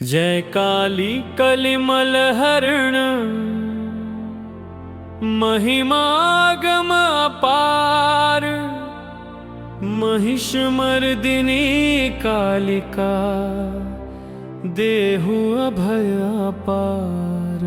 जय काली कलिमल हरण महिमागम अपार, महिष मर्दिनी कालिका देहु अभय अपार।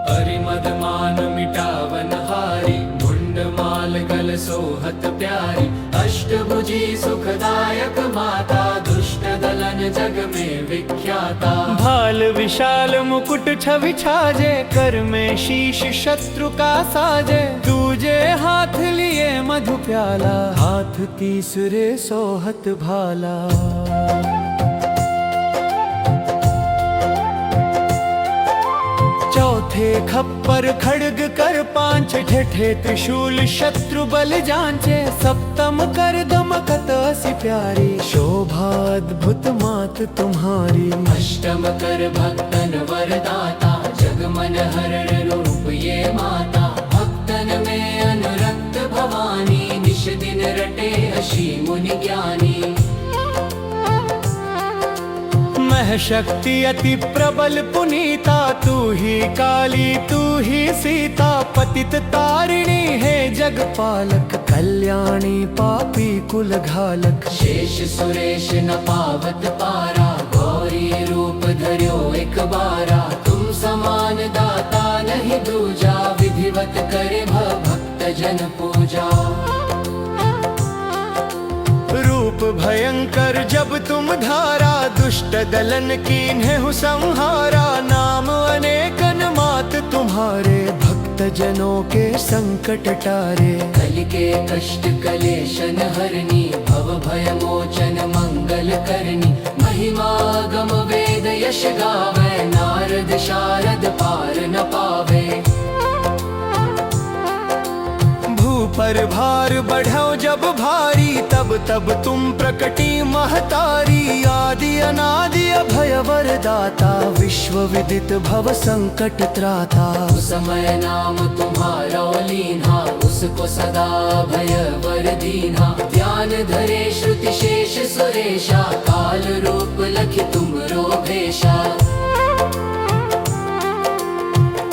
परिमद मान मिटावन हारी, मुंड माल गल सोहत प्यारी। अष्टभुजी सुखदायक माता, दुष्ट दलन जग में विख्याता। भाल विशाल मुकुट छवि छाजे, कर में शीश शत्रु का साजे। दूजे हाथ लिए मधु प्याला, हाथ तीसरे सोहत भाला। चौथे खप्पर खड्ग कर पांच, ठेठे त्रिशूल शत्रु बल जांचे। सप्तम कर दमकत असी प्यारी, शोभा अद्भुत मात तुम्हारी। अष्टम कर भक्तन वरदाता, जग मन हरण रूप ये माता। भक्तन में अनुरक्त भवानी, निश दिन रटे अशी मुनि ज्ञानी। मह शक्ति अति प्रबल पुनीता, तू ही काली तू ही सीता। पतित तारिणी है जग पालक, कल्याणी पापी कुल घालक। शेष सुरेश न पावत पारा, गौरी रूप धर्यो एक बारा। तुम समान दाता नहीं दूजा, विधिवत करे भक्त जन पूजा। रूप भयंकर जब तुम धारा, दुष्ट दलन कीन्हे संहारा। नाम अनेकन मात तुम्हारे, भक्त जनों के संकट टारे। कल के कष्ट कलेशन हरनी, भव भय मोचन मंगल करनी। महिमा गम वेद यश गावे, नारद शारद पार न पावे। पर भार बढ़ो जब भारी, तब तब तुम प्रकटी महतारी। आदि अनादि अभय वरदाता, विश्व विदित भव संकट त्राता। उस समय नाम तुम्हारा लीन्हा, उसको सदा भय वर दीन्हा। ध्यान धरे श्रुति शेष सुरेशा, काल रूप लखि तुमरो भेषा।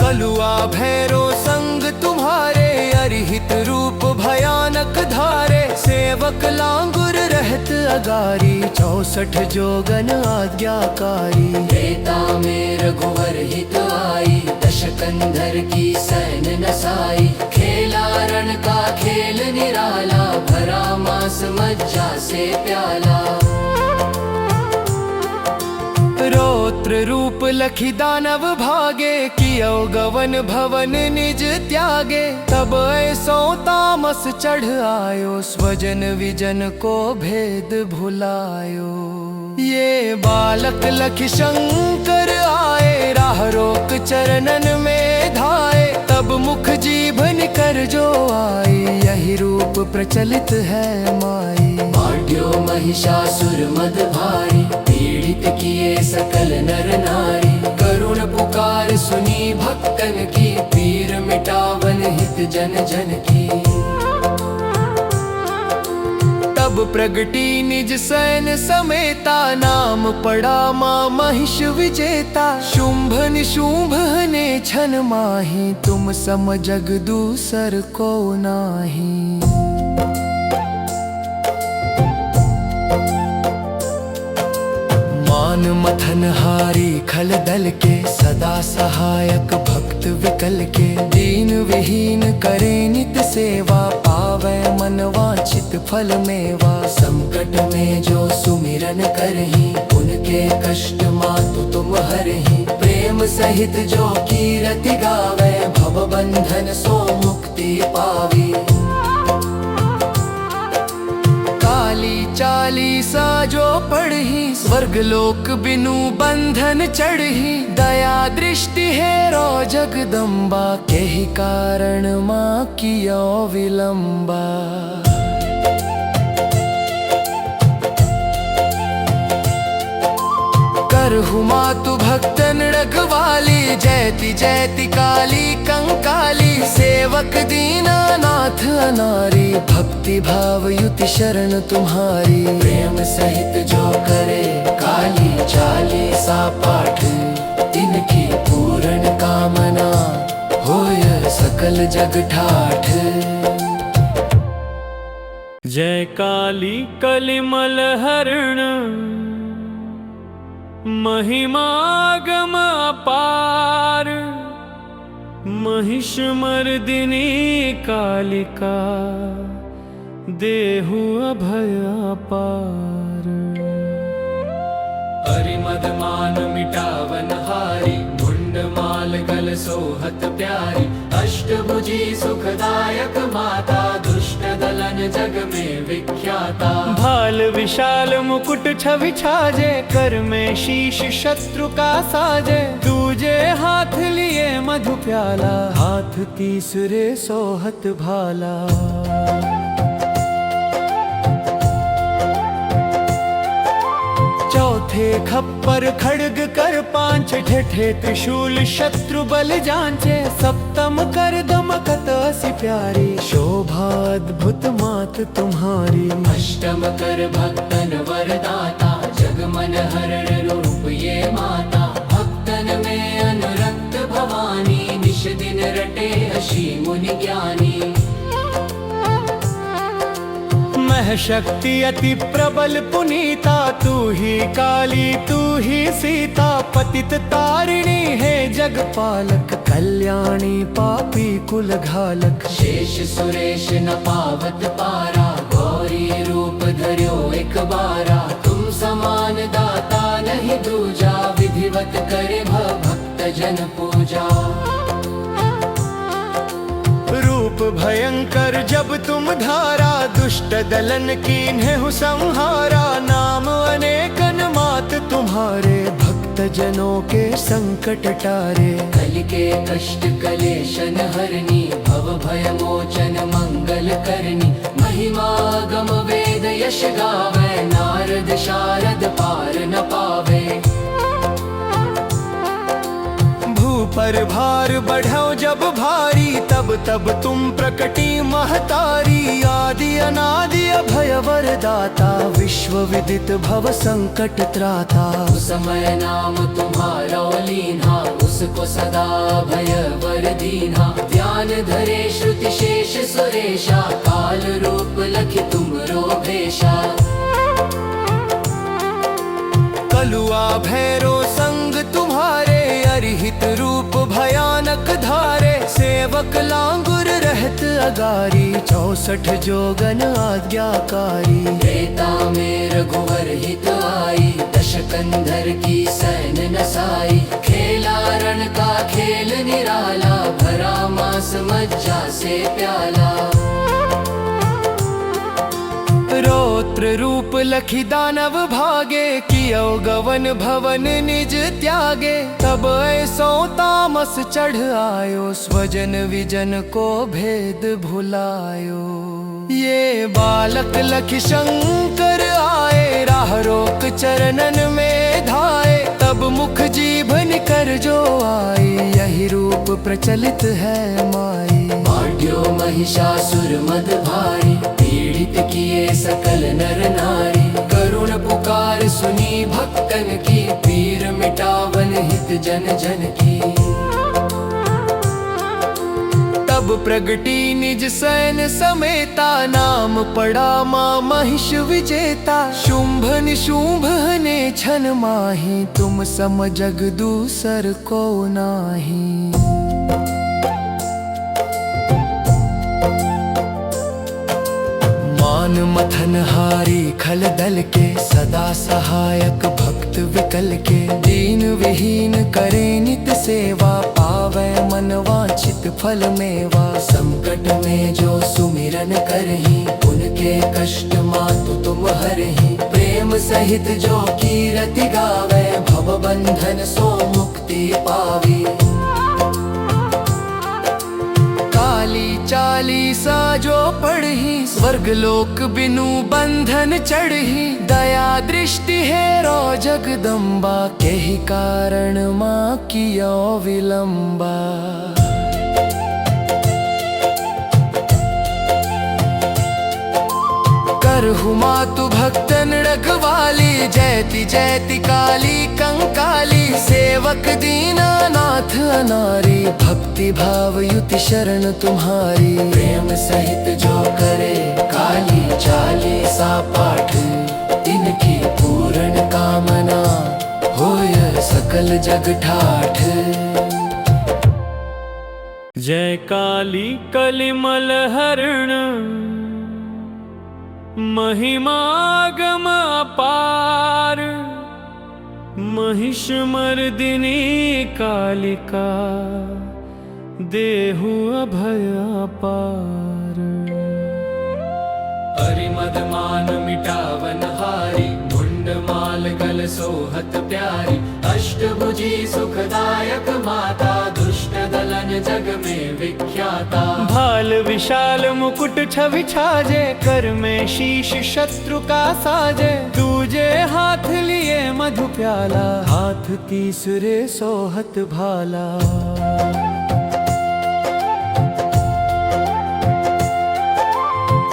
कलुआ भैरो संग तुम्हारे, अरिहित रूप भयानक धारे। सेवक लांगुर रहत अगारी, 64 जोगन आज्ञाकारी। त्रेता में रघुवर हित आई, दशकंधर की सैन नसाई। खेला रण का खेल निराला, भरा मास मज्जा से प्याला। रौद्र रूप लखि दानव भागे, कियो गवन भवन निज त्यागे। तब ऐसो तामस चढ़ आयो, स्वजन विजन को भेद भुलायो। ये बालक लखि शंकर आए, राह रोक चरणन में धाए। तब मुख जीभ निकर जो आई, यही रूप प्रचलित है माई। बांट्यो महिषासुर मद भारी, पीड़ित किए सकल नर नारी। करुण पुकार सुनी भक्तन की, पीर मिटावन हित जन जन की। तब प्रगटी निज सैन समेता, नाम पड़ा माँ महिष विजेता। शुंभ निशुंभ ने छन माही, तुम सम जग दूसर को नाही। मान मथन हारी खल दल के, सदा सहायक भक्त विकल के। दीन विहीन करे नित सेवा, पावे मन वांछित फल मेवा। संकट में जो सुमिरन करही, उनके कष्ट मातु तुम हरही। प्रेम सहित जो कीरति गावे, भव बंधन सो मुक्ति पावी। काली चालीसा जो पढ़ी, स्वर्ग लोक बिनु बंधन चढ़ी। दया दृष्टि है रो जगदम्बा, के ही कारण माँ कियो विलंबा। करहु मातु भक्तन रखवाली, जयति जयति काली कंकाली। सेवक दीनानाथ अनारी, भक्ति भाव युति शरण तुम्हारी। प्रेम सहित जो करे काल काली चालीसा पाठ तिनकी पूर्ण कामना होय सकल जग ठाठ। जय काली कलिमल हरण महिमागम अपार, महिष मर्दिनी कालिका देहु अभय अपार। परिमद मान मिटावन हारी, मुंड माल गल सोहत प्यारी। अष्टभुजी सुखदायक माता, दुष्ट दलन जग में विख्याता। भाल विशाल मुकुट छवि छाजे, कर में शीश शत्रु का साजे। दूजे हाथ लिए मधु प्याला, हाथ तीसरे सोहत भाला। चौथे खप्पर खड्ग कर पांच, ठेठे त्रिशूल शत्रु बल जांचे। सप्तम कर दमकत असी प्यारी, शोभा अद्भुत मात तुम्हारी। अष्टम कर भक्तन वरदाता, जग मन हरण रूप ये माता। भक्तन में अनुरक्त भवानी, निश दिन रटे अशी मुनि ज्ञानी। मह शक्ति अति प्रबल पुनीता, तू ही काली तू ही सीता। पतित तारिणी है जग पालक, कल्याणी पापी कुल घालक। शेष सुरेश न पावत पारा, गौरी रूप धर्यो एक बारा। तुम समान दाता नहीं दूजा, विधिवत करे भक्त जन पूजा। रूप भयंकर जब तुम धारा, दुष्ट दलन कीन्हे संहारा। नाम अनेकन मात तुम्हारे, भक्त जनों के संकट टारे। कल के कष्ट कलेशन हरनी, भव भय मोचन मंगल करनी। महिमा गम वेद यश गावे, नारद शारद पार न पावे। पर भार बढ़ो जब भारी, तब तब तुम प्रकटी महतारी। आदि अनादि अभय वरदाता, विश्व विदित भव संकट त्राता। उस समय नाम तुम्हारा लीन्हा, उसको सदा भय वर दीन्हा। ध्यान धरे श्रुति शेष सुरेशा, काल रूप लखि तुमरो भेषा। कलुआ भैरो संग तुम्हारे, अरिहित रूप भयानक धारे। सेवक लांगुर रहत अगारी, 64 जोगन आज्ञाकारी। त्रेता में रघुवर हित आई, दश कंधर की सैन नसाई। खेला रण का खेल निराला, भरा मास मज्जा से प्याला। रौद्र रूप लखी दानव भागे, कियो गवन भवन निज त्यागे। तब ऐसो तामस चढ़ आयो, स्वजन विजन को भेद भुलायो। ये बालक लखी शंकर आए, राह रोक चरणन में धाए। तब मुख जीभ निकर जो आई, यही रूप प्रचलित है माई। बांट्यो महिषासुर मद भारी, पीड़ित किए सकल नर नारी। करुण पुकार सुनी भक्तन की, पीर मिटावन हित जन जन की। तब प्रगटी निज सैन समेता, नाम पड़ा माँ महिष विजेता। शुंभ निशुंभ ने छन माही, तुम सम जग दूसर को नाही। मान मथन हारी खल दल के, सदा सहायक भक्त विकल के। दीन विहीन करे नित सेवा, पावै मन वांछित फल मेवा। संकट में जो सुमिरन करही, उनके कष्ट मातु तुम हरही। प्रेम सहित जो कीरति गावे, भव बंधन सो मुक्ति पावी। काली चालीसा जो पढ़ी, स्वर्ग लोक बिनु बंधन चढ़ी। दया दृष्टि है रो जगदम्बा, के ही कारण माँ कियो विलंबा। करहु मातु भक्तन रखवाली, जयति जयति काली कंकाली। सेवक दीनानाथ अनारी, भक्ति भाव युति शरण तुम्हारी। प्रेम सहित जो करे काली चालीसा पाठ, इनकी पूर्ण कामना होय सकल जग ठाठ। जय काली कलिमल हरण, महिमागम अपार। महिष मर्दिनी कालिका, देहु अभय अपार। हरिमद मान मिटावन हारी, मुंड माल गल सोहत प्यारी। अष्टभुजी सुखदायक माता, दुष्ट दलन जग में विख्याता। भाल विशाल मुकुट छवि छाजे, कर में शीश शत्रु का साजे। दूजे हाथ लिए मधु प्याला, हाथ तीसरे सोहत भाला।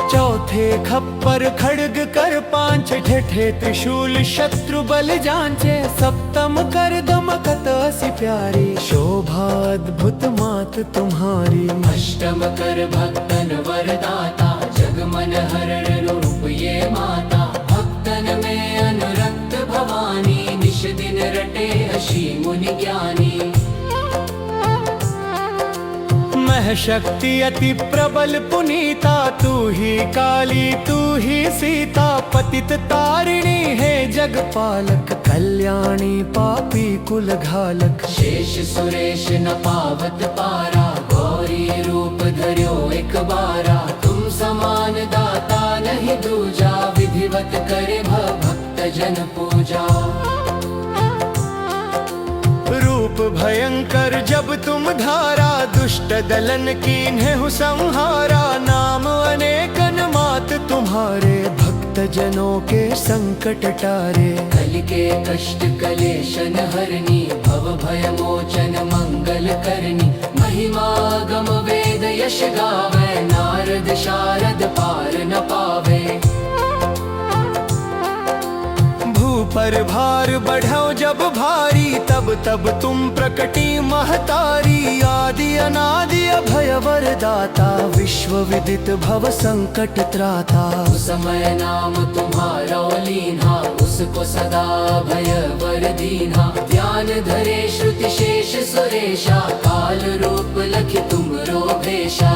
चौथे खप्पर खड्ग कर पांच, ठेठे त्रिशूल शत्रु बल जांचे। सप्तम कर दमकत असी प्यारी, शोभा अद्भुत मात तुम्हारी। अष्टम कर भक्तन वरदाता, जग मन हरण रूप ये माता। भक्तन में अनुरक्त भवानी, निश दिन रटे अशी मुनि ज्ञानी। मह शक्ति अति प्रबल पुनीता, तू ही काली तू ही सीता। पतित तारिणी है जग पालक, कल्याणी पापी कुल घालक। शेष सुरेश न पावत पारा, गौरी रूप धर्यो एक बारा। तुम समान दाता नहीं दूजा, विधिवत करे भक्त जन पूजा। रूप भयंकर जब तुम धारा, दुष्ट दलन कीन्हु संहारा। नाम अनेकन मात तुम्हारे, भक्त जनों के संकट टारे। कल के कष्ट कलेशन हरनी, भव भय मोचन मंगल करनी। महिमा गम वेद यश गावे, नारद शारद पार न पावे। पर भार बढ़ो जब भारी, तब तब तुम प्रकटी महतारी। आदि अनादि अभय वरदाता, विश्व विदित भव संकट त्राता। उस समय नाम तुम्हारा लीन्हा, उसको सदा भय वर दीन्हा। ध्यान धरे श्रुति शेष सुरेशा, काल रूप लखि तुमरो भेषा।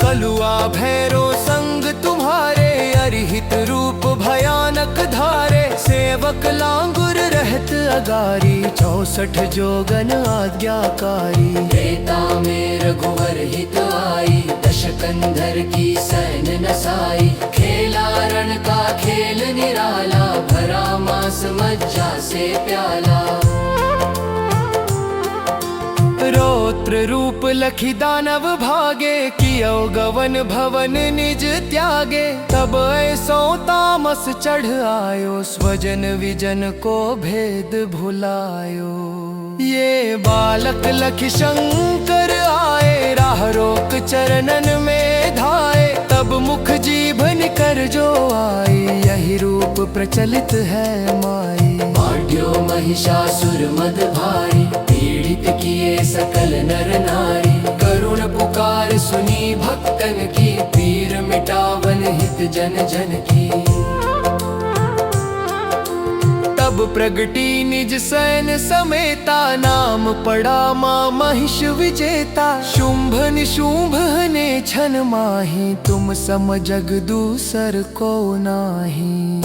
कलुआ भैरो संग तुम्हारे, अरिहित रूप भयानक धारे। सेवक लांगुर रहत अगारी, 64 जोगन आज्ञाकारी। त्रेता में रघुवर हित आई, दश कंधर की सैन नसाई। खेला रण का खेल निराला, भरा मास मज्जा से प्याला। रौद्र रूप लखी दानव भागे, कियो गवन भवन निज त्यागे। तब ऐसो तामस चढ़ आयो, स्वजन विजन को भेद भुलायो। ये बालक लखी शंकर आए, राह रोक चरणन में धाए। तब मुख जीभन कर जो आई, यही रूप प्रचलित है माई। बाढ़्यो महिषासुर मद भारी, पीड़ित किए सकल नर नारी। करुण पुकार सुनी भक्तन की, पीर मिटावन हित जन जन की। तब प्रगटी निज सैन समेता, नाम पड़ा माँ महिष विजेता। शुंभ निशुंभ ने छन माही, तुम सम जग दूसर को नाही।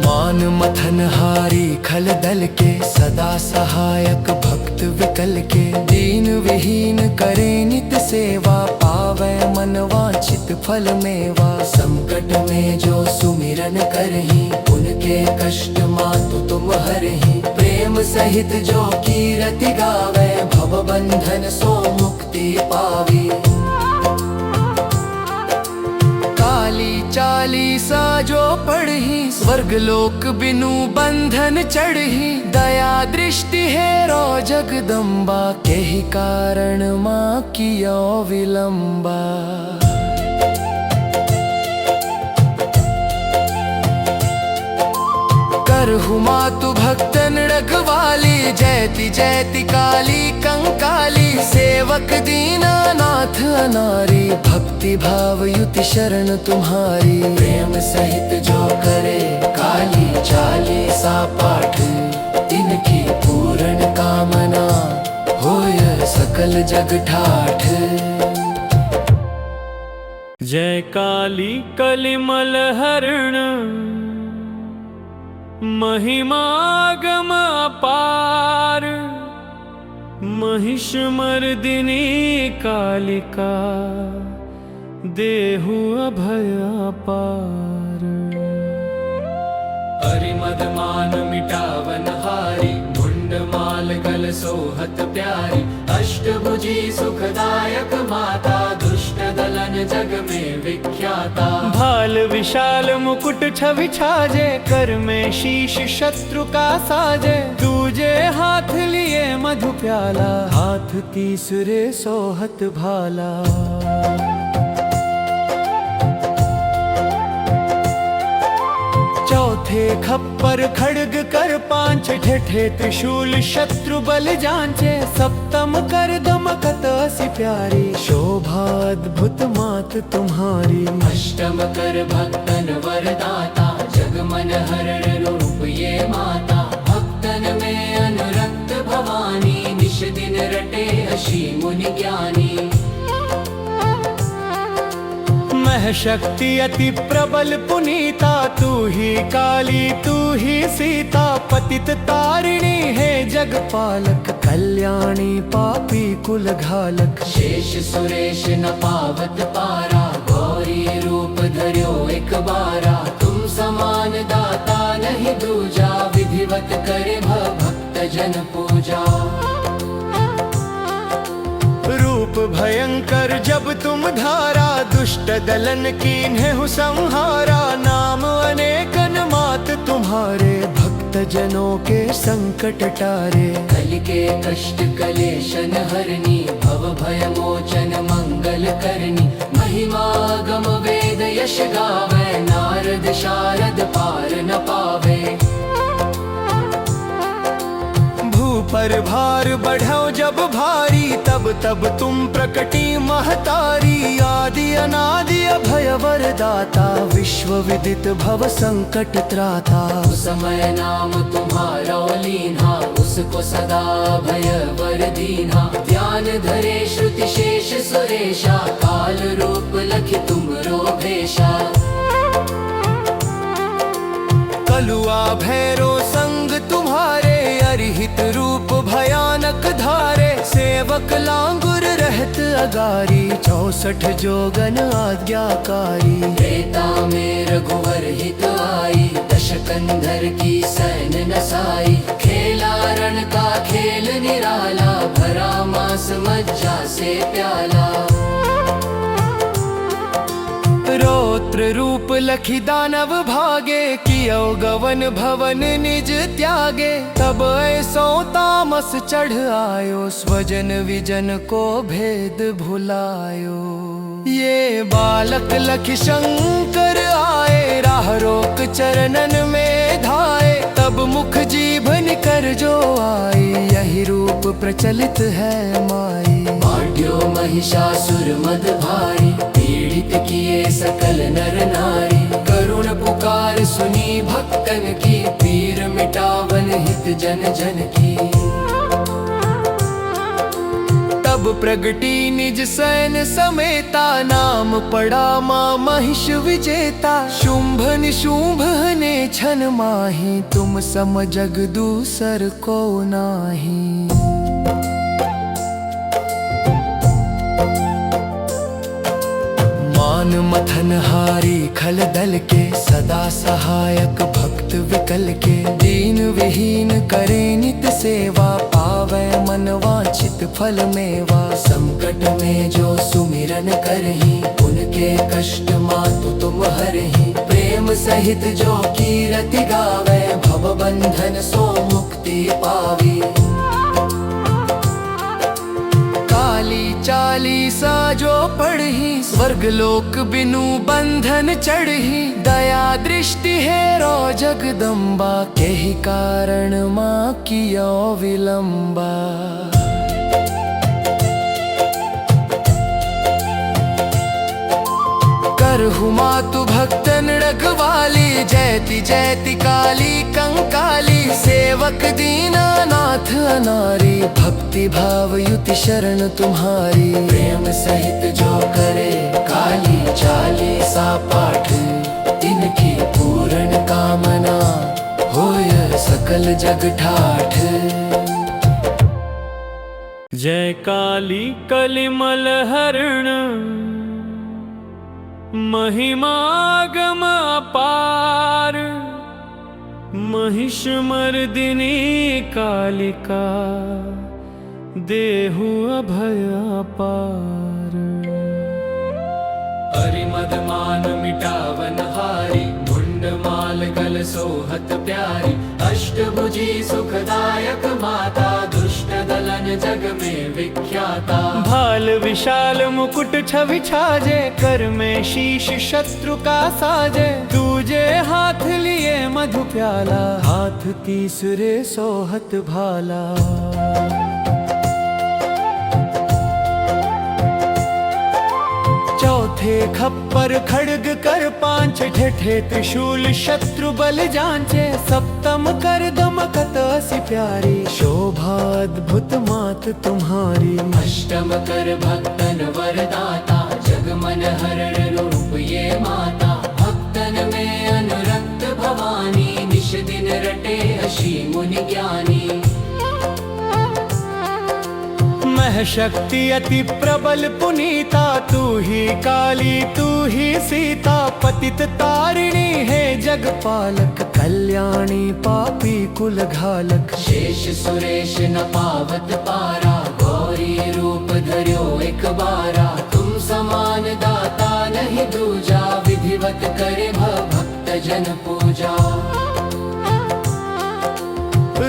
मान मथन हारी खल दल के, सदा सहायक भक्त विकल के। दीन विहीन करे नित सेवा, पावे मन वांछित फल मेवा। संकट में जो सुमिरन करही, उनके कष्ट मातु तुम हरही। प्रेम सहित जो कीरति गावे, भव बंधन सो मुक्ति पावी। काली चालीसा जो पढ़ी स्वर्ग लोक बिनु बंधन चढ़ी दया दृष्टि है रो जगदम्बा के ही कारण माँ कियो विलंबा। करहु मातु भक्तन रखवाली जयति जयति काली कंकाली सेवक दीनानाथ अनारी भक्ति भाव युति शरण तुम्हारी। प्रेम सहित जो करे काली चालीसा पाठ तिनकी पूर्ण कामना होय सकल जग ठाठ। जय काली कलिमल हरण महिमागम अपार महिष मर्दिनी कालिका देहु अभय अपार। हरिमद मान मिटावन हारी मुंड माल गल सोहत प्यारी अष्टभुजी सुखदायक माता दुष्ट दलन जग में विख्याता। भाल विशाल मुकुट छवि छाजे कर में शीश शत्रु का साजे दूजे हाथ लिए मधु प्याला हाथ तीसरे सोहत भाला। चौथे खप्पर खड्ग कर पांच ठेठे त्रिशूल शत्रु बल जांचे सप्तम कर दमकत असी प्यारी शोभा अद्भुत मात तुम्हारी। अष्टम कर भक्तन वरदाता जग मन हरण रूप ये माता भक्तन में अनुरक्त भवानी निश दिन रटे अशी मुनि ज्ञानी। मह शक्ति अति प्रबल पुनीता तू ही काली तू ही सीता पतित तारिणी है जगपालक कल्याणी पापी कुल घालक। शेष सुरेश न पावत पारा गौरी रूप धर्यो एक बारा तुम समान दाता नहीं दूजा विधिवत करे भक्त जन पूजा। रूप भयंकर जब तुम धारा दुष्ट दलन कीन्हु संहारा नाम अनेकन मात तुम्हारे भक्त जनों के संकट टारे। कलि के कष्ट कलेशन हरनी भव भय मोचन मंगल करनी महिमा गम वेद यश गावे नारद शारद पार न पावे। पर भार बढ़ो जब भारी तब तब तुम प्रकटी महतारी आदि अनादि अभय वरदाता विश्व विदित भव संकट त्राता। उस समय नाम तुम्हारा लीन्हा उसको सदा भय वर दीन्हा ध्यान धरे श्रुति शेष सुरेशा काल रूप लखि तुमरो भेषा। कलुआ भैरो संग तुम्हारे अरिहित रूप भयानक धारे सेवक लांगुर रहत अगारी 64 जोगन आज्ञाकारी। त्रेता में रघुवर हित आई दश कंधर की सैन नसाई खेला रण का खेल निराला भरा मास मज्जा से प्याला। रौद्र रूप लखी दानव भागे कियो गवन भवन निज त्यागे तब ऐसो तामस चढ़ आयो स्वजन विजन को भेद भुलायो। ये बालक लखी शंकर आए राह रोक चरणन में धाए तब मुख जीभ निकर जो आई यही रूप प्रचलित है माई। बांट्यो महिषासुर मद भारी पीड़ित किए सकल नर नारी करुण पुकार सुनी भक्तन की पीर मिटावन हित जन जन की। तब प्रगटी निज सैन समेता नाम पड़ा माँ महिष विजेता शुंभ निशुंभ ने छन माही तुम सम जग दूसर को नाही। मान मथन हारी खल दल के सदा सहायक भक्त विकल के दीन विहीन करे नित सेवा पावे मन वांछित फल मेवा। संकट में जो सुमिरन करही उनके कष्ट मातु तुम तुम हरहि प्रेम सहित जो कीरति गावे भव बंधन सो मुक्ति पावी काली चालीसा जो पढ़ी स्वर्ग लोक बिनु बंधन चढ़ी दया दृष्टि है रो जगदम्बा के ही कारण माँ कियो विलंबा करहु मातु भक्तन रखवाली जयति जयति काली कंकाली सेवक दीनानाथ अनारी भक्ति भाव युति शरण तुम्हारी प्रेम सहित जो करे काली चालीसा पाठ इनकी पूर्ण कामना होय सकल जग ठाठ जय काली कलिमल हरण महिमागम अपार महिषमर्दिनी कालिका देहु अभय अपार हरिमद मान मिटावन हारी मुंड माल कल सोहत प्यारी अष्टभुजी सुखदायक माता दुष्ट दलन जग में विख्याता भाल विशाल मुकुट छवि छाजे कर में शीश शत्रु का साजे दूजे हाथ लिए मधु प्याला हाथ तीसरे सोहत भाला चौथे खप्पर खड्ग कर पांच ठेठे त्रिशूल शत्रु बल जांचे सप्तम कर दमकत असी प्यारी शोभा अद्भुत मात तुम्हारी अष्टम कर भक्तन वरदाता जग मन हरण रूप ये माता भक्तन में अनुरक्त भवानी निश दिन रटे अशी मुनि ज्ञानी महशक्ति अति प्रबल पुनीता तू ही काली तू ही सीता पतित तारिणी है जगपालक कल्याणी पापी कुल घालक शेष सुरेश न पावत पारा गौरी रूप धर्यो एक बारा तुम समान दाता नहीं दूजा विधिवत करे भक्त जन पूजा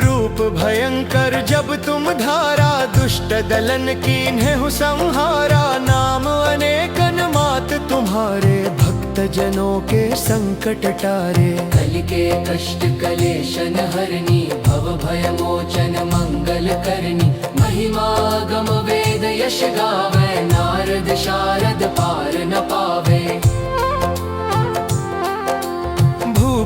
रूप भयंकर जब तुम धारा दुष्ट दलन कीन्हु संहारा नाम अनेकन मात तुम्हारे भक्त जनों के संकट टारे कल के कष्ट कलेशन हरनी भव भय मोचन मंगल करनी महिमा गम वेद यश गावे नारद शारद पार न पावे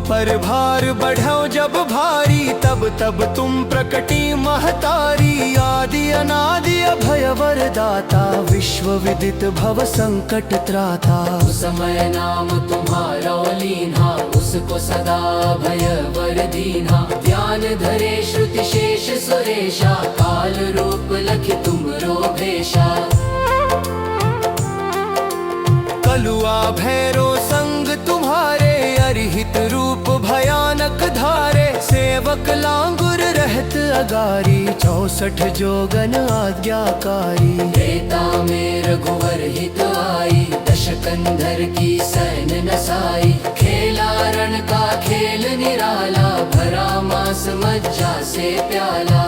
पर भार बढ़ो जब भारी तब तब तुम प्रकटी महतारी आदि अनादि अभय वरदाता विश्व विदित भव संकट त्राता उस समय नाम तुम्हारा लीन्हा उसको सदा भय वर दीन्हा ध्यान धरे श्रुति शेष सुरेशा काल रूप लखि तुमरो भेषा कलुआ भैरो संग तुम्हारे अरिहित रूप भयानक धारे सेवक लांगुर रहत अगारी 64 जोगन आज्ञाकारी त्रेता में रघुवर हित आई दशकंधर की सैन नसाई खेला रण का खेल निराला भरा मास मज्जा से प्याला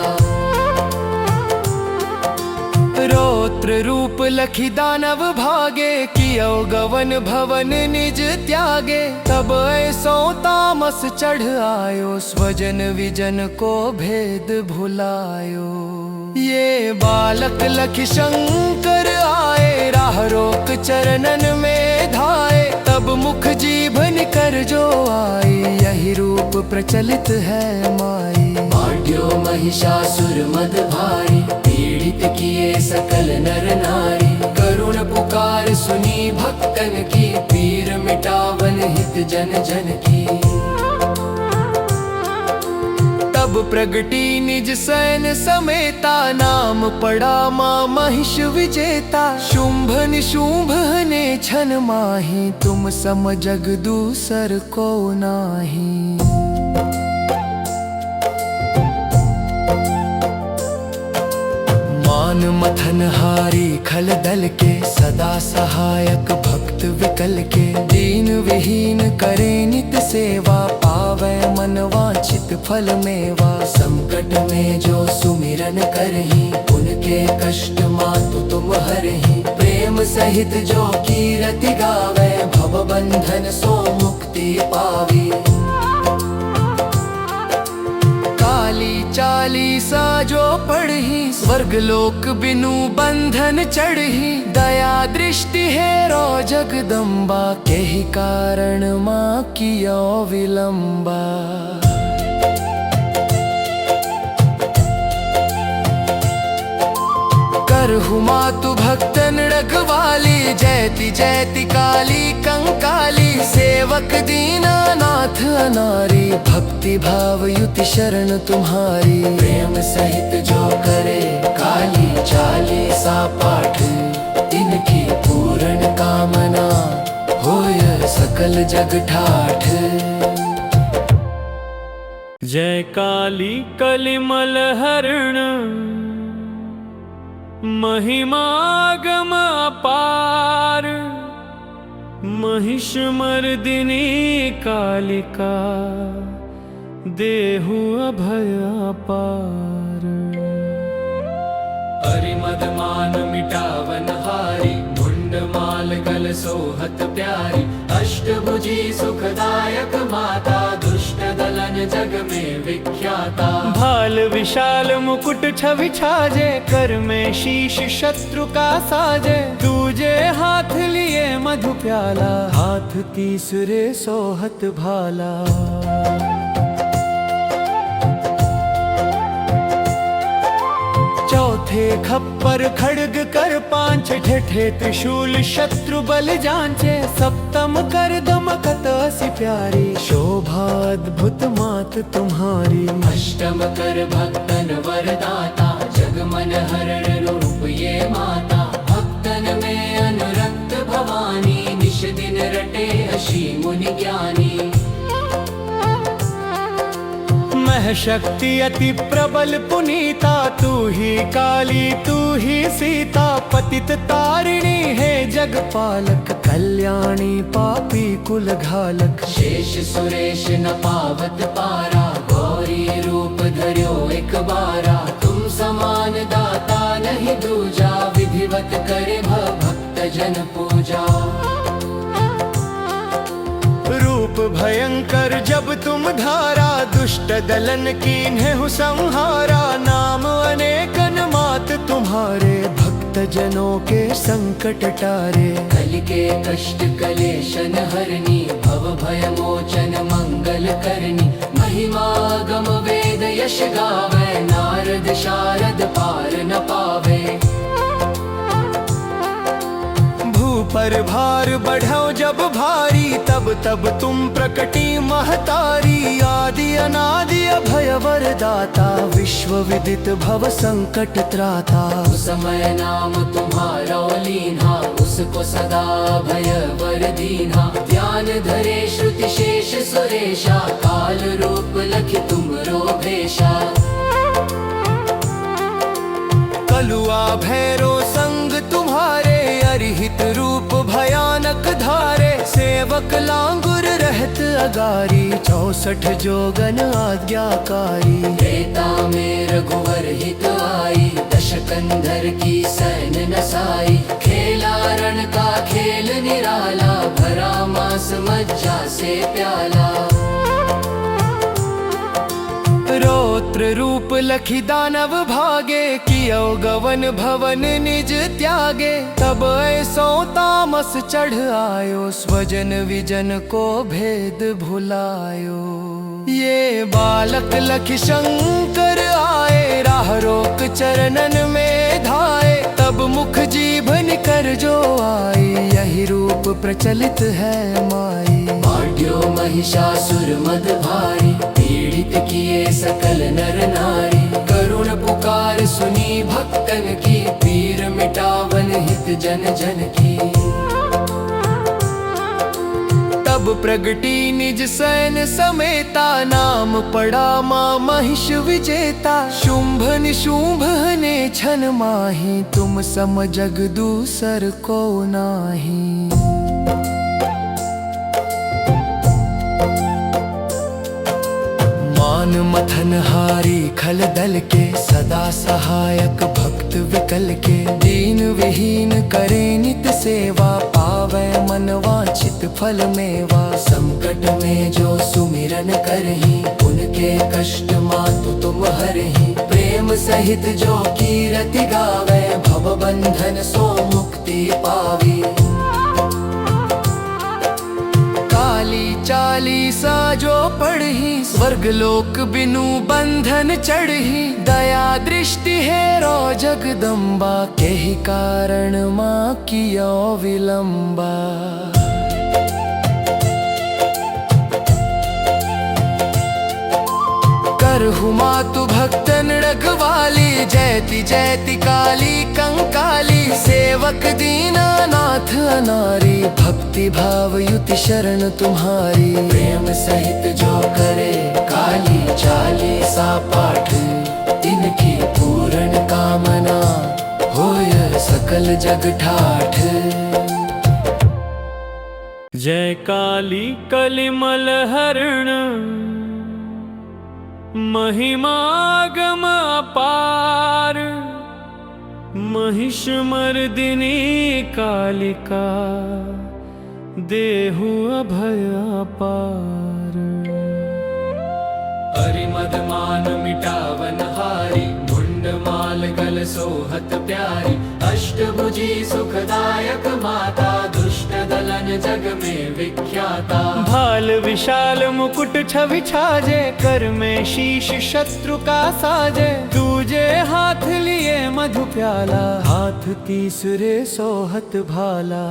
रौद्र रूप लखी दानव भागे कियो गवन भवन निज त्यागे तब ऐसो तामस चढ़ आयो स्वजन विजन को भेद भुलायो ये बालक लखी शंकर आए राह रोक चरणन में धाए तब मुख जीभ निकर जो आई यही रूप प्रचलित है माई माढ़्यो महिषासुर मद भारी पीड़ित किए सकल नर नारी करुण पुकार सुनी भक्तन की पीर मिटावन हित जन जन की तब प्रगटी निज सैन समेता नाम पड़ा माँ महिष विजेता शुंभ निशुंभ ने छन माही तुम सम जग दूसर को नाही मन मथन हारी खल दल के सदा सहायक भक्त विकल के दीन विहीन करे नित सेवा पावे मन वांछित फल मेवा संकट में जो सुमिरन करही उनके कष्ट मातु तुम हरही प्रेम सहित जो कीरति गावे भव बंधन सो मुक्ति पावी काली चालीसा जो पढ़ही स्वर्ग लोक बिनु बंधन चढ़ही दया दृष्टि है रो जगदम्बा के ही कारण माँ कियो विलंबा करहु मातु भक्तन रखवाली जयति जयति काली कंकाली सेवक दीनानाथ अनारी भक्ति भाव युति शरण तुम्हारी प्रेम सहित जो करे काली चालीसा पाठ तिनकी पूर्ण कामना होय सकल जग ठाठ जय काली कलिमल हरण महिमागम अपार महिष मर्दिनी कालिका देहु अभय अपार परिमद मान मिटावन हारी मुंड माल गल सोहत प्यारी अष्टभुजी सुखदायक माता दुष्ट दलन जग में विख्याता भाल विशाल मुकुट छवि छाजे कर में शीश शत्रु का साजे दूजे हाथ लिए मधु प्याला हाथ तीसरे सोहत भाला चौथे खप्पर खड्ग कर पांच ठेठे त्रिशूल शत्रु बल जांचे सप्तम कर दमकत असी प्यारी शोभा अद्भुत मात तुम्हारी अष्टम कर भक्तन वरदाता जग मन हरण रूप ये माता भक्तन में अनुरक्त भवानी निश दिन रटे अशी मुनि ज्ञानी मह शक्ति अति प्रबल पुनीता तू ही काली तू ही सीता पतित तारिणी है जगपालक कल्याणी पापी कुल घालक शेष सुरेश न पावत पारा गौरी रूप धर्यो एक बारा तुम समान दाता नहीं दूजा विधिवत करे भक्त जन पूजा रूप भयंकर जब तुम धारा दुष्ट दलन कीन्हु संहारा नाम अनेकन मात तुम्हारे भक्त जनों के संकट टारे कल के कष्ट कलेशन हरनी भव भय मोचन मंगल करनी महिमा गम वेद यश गावे नारद शारद पार न पावे पर भार बढ़ो जब भारी तब तब तुम प्रकटी महतारी आदि अनादि अभय वरदाता विश्व विदित भव संकट त्राता समय नाम तुम्हारा लीन्हा उसको सदा भय वर दीन्हा ध्यान धरे श्रुति शेष सुरेशा काल रूप लखि तुमरो भेषा कलुआ भैरो संग तुम्हारे अरिहित रूप भयानक धारे सेवक लांगुर रहत अगारी 64 जोगन आज्ञाकारी त्रेता में रघुवर हित आई दशकंधर की सैन नसाई खेला रण का खेल निराला भरा मास मज्जा से प्याला रौद्र रूप लखी दानव भागे कियो गवन भवन निज त्यागे तब ऐसो तामस चढ़ आयो स्वजन विजन को भेद भुलायो ये बालक लखी शंकर आए राह रोक चरणन में धाए तब मुख जीभ निकर जो आई यही रूप प्रचलित है माई बांट्यो महिषासुर मद भारी पीड़ित किए सकल नर नारी करुण पुकार सुनी भक्तन की पीर मिटावन हित जन जन की तब तब प्रगटी निज सैन समेता, नाम पड़ा माँ महिष विजेता। शुंभ निशुंभ ने छन माही, तुम सम जग दूसर को नाही। मान मथन हारी खल दल के, सदा सहायक भक्त विकल के। दीन विहीन करे नित सेवा, पावै मन वांछित फल मेवा। संकट में जो सुमिरन करही, उनके कष्ट मातु तुम हरही। प्रेम सहित जो कीरति गावे, भव बंधन सो मुक्ति पावी। काली चालीसा जो पढ़ही, स्वर्ग लोक बिनु बंधन चढ़ही। दया दृष्टि है रो जगदम्बा, केहि कारण माँ कियो विलंबा। करहु मातु भक्तन रखवाली, जयति जयति काली कंकाली। सेवक दीनानाथ अनारी, भक्ति भाव युति शरण तुम्हारी। प्रेम सहित जो करे काली चालीसा पाठ, तिनकी पूर्ण कामना होय सकल जग ठाठ। जय काली कलिमल हरण, महिमागम अपार। महिष मर्दिनी कालिका, देहु अभय अपार। हरिमद मान मिटावन हारी, मुंड माल गल सोहत प्यारी। अष्टभुजी सुखदायक माता, दुष्ट दलन जग में विख्याता। भाल विशाल मुकुट छवि छाजे, कर में शीश शत्रु का साजे। दूजे हाथ लिए मधु प्याला, हाथ तीसरे सोहत भाला।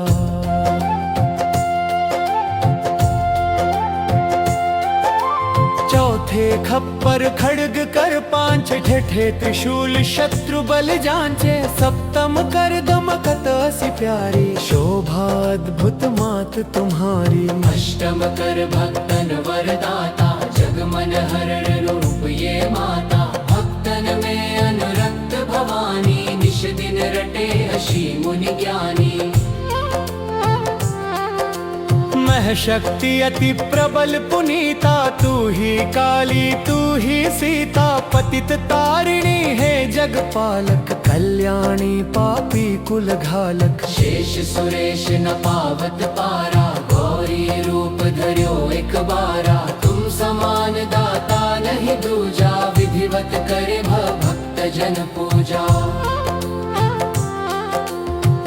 चौथे खप्पर खड्ग कर पांच, ठेठे त्रिशूल शत्रु बल जांचे। सप्तम कर दमकत असी प्यारी, शोभा अद्भुत मात तुम्हारी। अष्टम कर भक्तन वरदाता, जग मन हरण रूप ये माता। भक्तन में अनुरक्त भवानी, निश दिन रटे अशी मुनि ज्ञानी। मह शक्ति अति प्रबल पुनीता, तू ही काली तू ही सीता। पतित तारिणी है जगपालक, कल्याणी पापी कुल घालक। शेष सुरेश न पावत पारा, गौरी रूप धर्यो एक बारा। तुम समान दाता नहीं दूजा, विधिवत करे भक्त जन पूजा।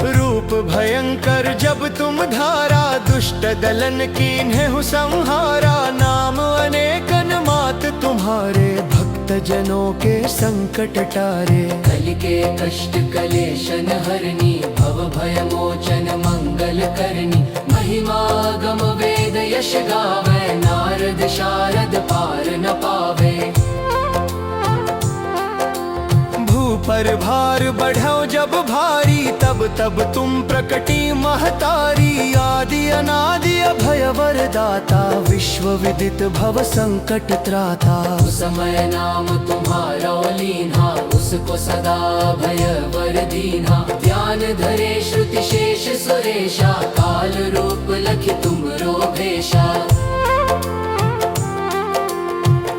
रूप भयंकर जब तुम धारा, दुष्ट दलन कीन्हु संहारा। नाम अनेकन मात तुम्हारे, भक्त जनों के संकट टारे। कल के कष्ट कलेशन हरनी, भव भय मोचन मंगल करनी। महिमा गम वेद यश गावे, नारद शारद पार न पावे। पर भार बढ़ो जब भारी, तब तब तुम प्रकटी महतारी। आदि अनादि अभय वरदाता, विश्व विदित भव संकट त्राता। उस समय नाम तुम्हारा लीन्हा, उसको सदा भय वर दीन्हा। ध्यान धरे श्रुति शेष सुरेशा, काल रूप लखि तुमरो भेषा।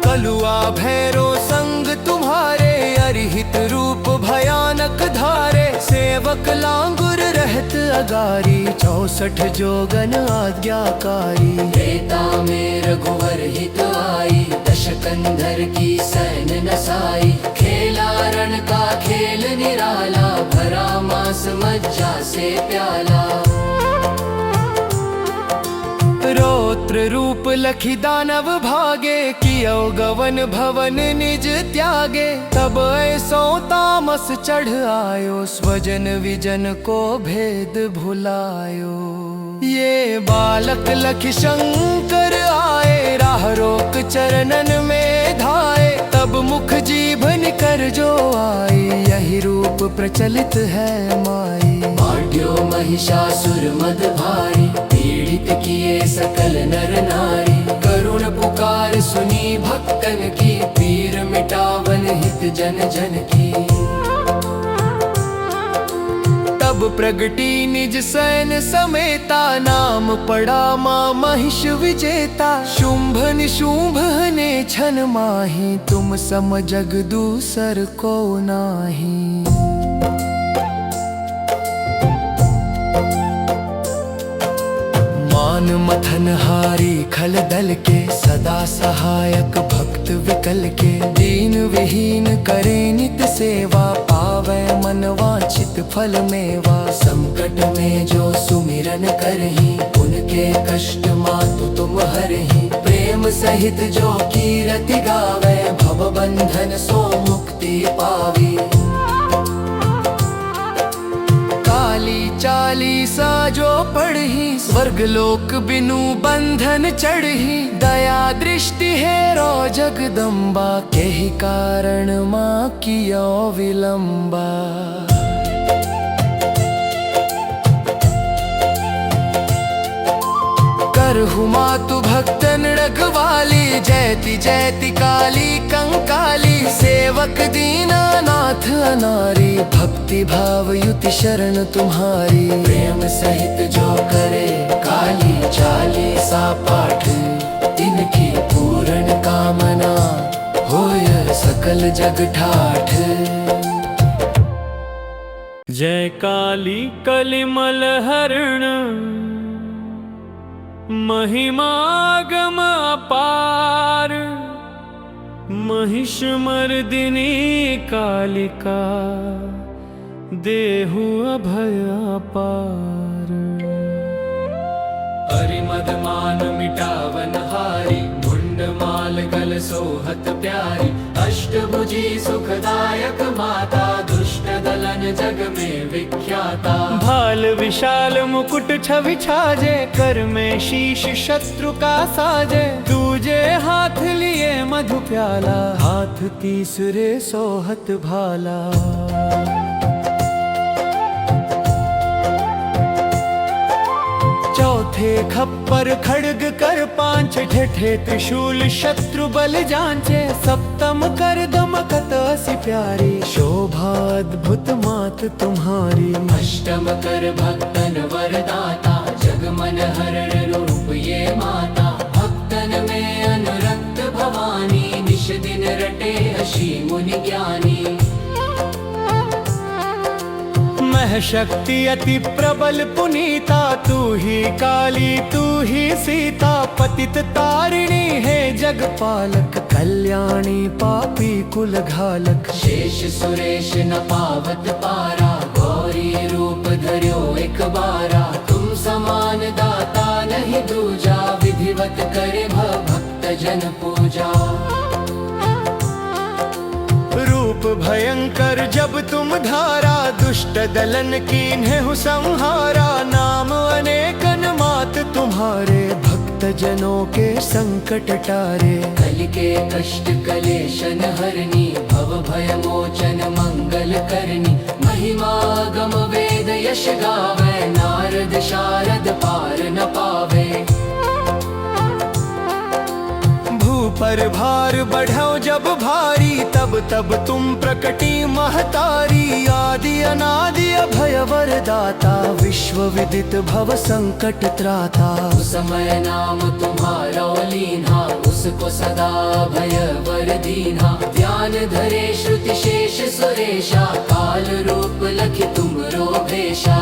कलुआ भैरो संग तुम्हारे, अरिहित रूप भयानक धारे। सेवक लांगुर रहत अगारी, 64 जोगन आज्ञाकारी। त्रेता में रघुवर हित आई, दशकंधर की सैन नसाई। खेला रण का खेल निराला, भरा मास मज्जा से प्याला। रौद्र रूप लखी दानव भागे, कियो गवन भवन निज त्यागे। तब ऐसो तामस चढ़ आयो, स्वजन विजन को भेद भुलायो। ये बालक लख शंकर आए, राह रोक चरणन में धाए। तब मुख जीभ निकर जो आई, यही रूप प्रचलित है माई। बाढ़्यो महिषासुर मद भारी, पीड़ित किए सकल नर नारी, करुण पुकार सुनी भक्तन की, पीर मिटावन हित जन जन की। तब प्रगटी निज सैन समेता, नाम पड़ा माँ महिष विजेता। शुंभ निशुंभ ने छन माही, तुम सम जग दूसर को नाही। मान मथन हारी खल दल के, सदा सहायक भक्त विकल के। दीन विहीन करे नित सेवा, पावै मन वांछित फल मेवा। संकट में जो सुमिरन करही, उनके कष्ट मातु तुम हरही। प्रेम सहित जो कीरति गावे, भव बंधन सो मुक्ति पावी। काली चालीसा जो पढ़ी, स्वर्ग लोक बिनु बंधन चढ़ी। दया दृष्टि है रो जगदम्बा, केहि कारण माँ कियो विलंबा। करहु मातु भक्तन रखवाली, जयति जयति काली कंकाली। सेवक दीनानाथ अनारी, भक्ति भाव युति शरण तुम्हारी। प्रेम सहित जो करे काली चालीसा पाठ, तिनकी पूर्ण कामना होय सकल जग ठाठ। जय काली कलिमल हरण, महिमागम अपार। महिष मर्दिनी कालिका, देहु अभय अपार। हरिमद मान मिटावन हारी, मुंड माल गल सोहत प्यारी। अष्टभुजी सुखदायक माता, दुष्ट दलन जग में विख्याता। भाल विशाल मुकुट छवि छाजे, कर में शीश शत्रु का साजे। दूजे हाथ लिए मधु प्याला, हाथ तीसरे सोहत भाला। चौथे खप्पर खड्ग कर पांच, ठेठे त्रिशूल शत्रु बल जांचे। सप्तम कर दमकत असी प्यारी, शोभा अद्भुत मात तुम्हारी। अष्टम कर भक्तन वरदाता, जग मन हरण रूप ये माता। भक्तन में अनुरक्त भवानी, निश दिन रटे अशी मुनि ज्ञानी। महशक्ति अति प्रबल पुनीता, तू ही काली तू ही सीता। पतित तारिणी है जगपालक, कल्याणी पापी कुल घालक। शेष सुरेश न पावत पारा, गौरी रूप धर्यो एक बारा। तुम समान दाता नहीं दूजा, विधिवत करे भक्त जन पूजा। रूप भयंकर जब तुम धारा, दुष्ट दलन कीन्हु संहारा। नाम अनेकन मात तुम्हारे, भक्त जनों के संकट टारे। कल के कष्ट कलेशन हरनी, भव भय मोचन मंगल करनी। महिमा गम वेद यश गावे, नारद शारद पार न पावे। पर भार बढ़ो जब भारी, तब तब तुम प्रकटी महतारी। आदि अनादि अभय वरदाता, विश्व विदित भव संकट त्राता। उस समय नाम तुम्हारा लीन्हा, उसको सदा भय वर दीन्हा। ध्यान धरे श्रुति शेष सुरेशा, काल रूप लखि तुमरो भेषा।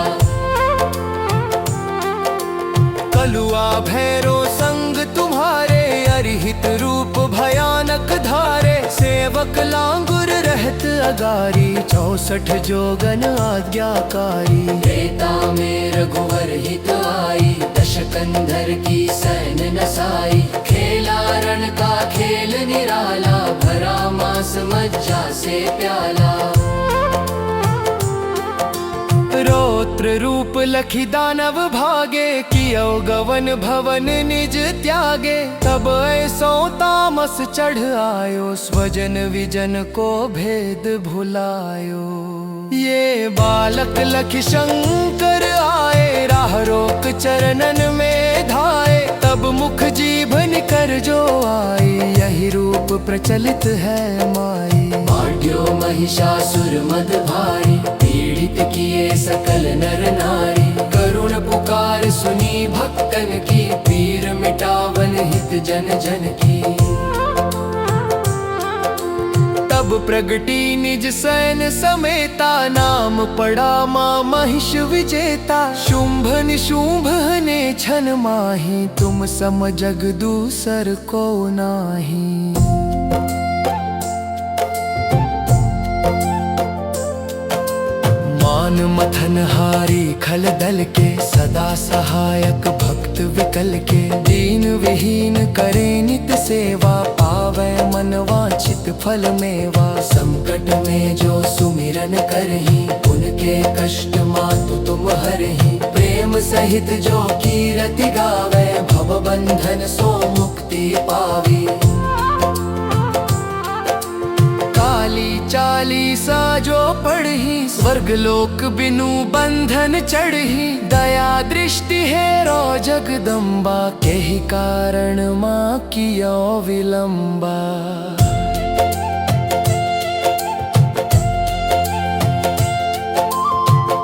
कलुआ भैरो संग तुम्हारे, अरिहित रूप भयानक धारे। सेवक लांगुर रहत अगारी, 64 जोगन आज्ञाकारी। त्रेता में रघुवर हित आई, दश कंधर की सैन नसाई। खेला रण का खेल निराला, भरा मास मज्जा से प्याला। रोत रौद्र रूप लखी दानव भागे, कियो गवन भवन निज त्यागे। तब ऐसो तामस चढ़ आयो, स्वजन विजन को भेद भुलायो। ये बालक लखी शंकर आए, राह रोक चरणन में धाए। तब मुख जीभ निकर जो आई, यही रूप प्रचलित है माई। बांट्यो महिषासुर मद भारी, पीड़ित किए सकल नर नारी। करुण पुकार सुनी भक्तन की, पीर मिटावन हित जन जन की। तब प्रगटी निज सैन समेता, नाम पड़ा माँ महिष विजेता। शुंभ निशुंभ ने छन माही, तुम सम जग दूसर को नाही। मान मथन हारी खल दल के, सदा सहायक भक्त विकल के। दीन विहीन करे नित सेवा, पावै मन वांछित फल मेवा। संकट में जो सुमिरन करही, उनके कष्ट मातु तुम हरही। प्रेम सहित जो कीरति गावे, भव बंधन सो मुक्ति पावी। काली चालीसा जो पढ़ी, स्वर्ग लोक बिनु बंधन चढ़ी। दया दृष्टि है रो जगदम्बा, के ही कारण माँ कियो विलंबा।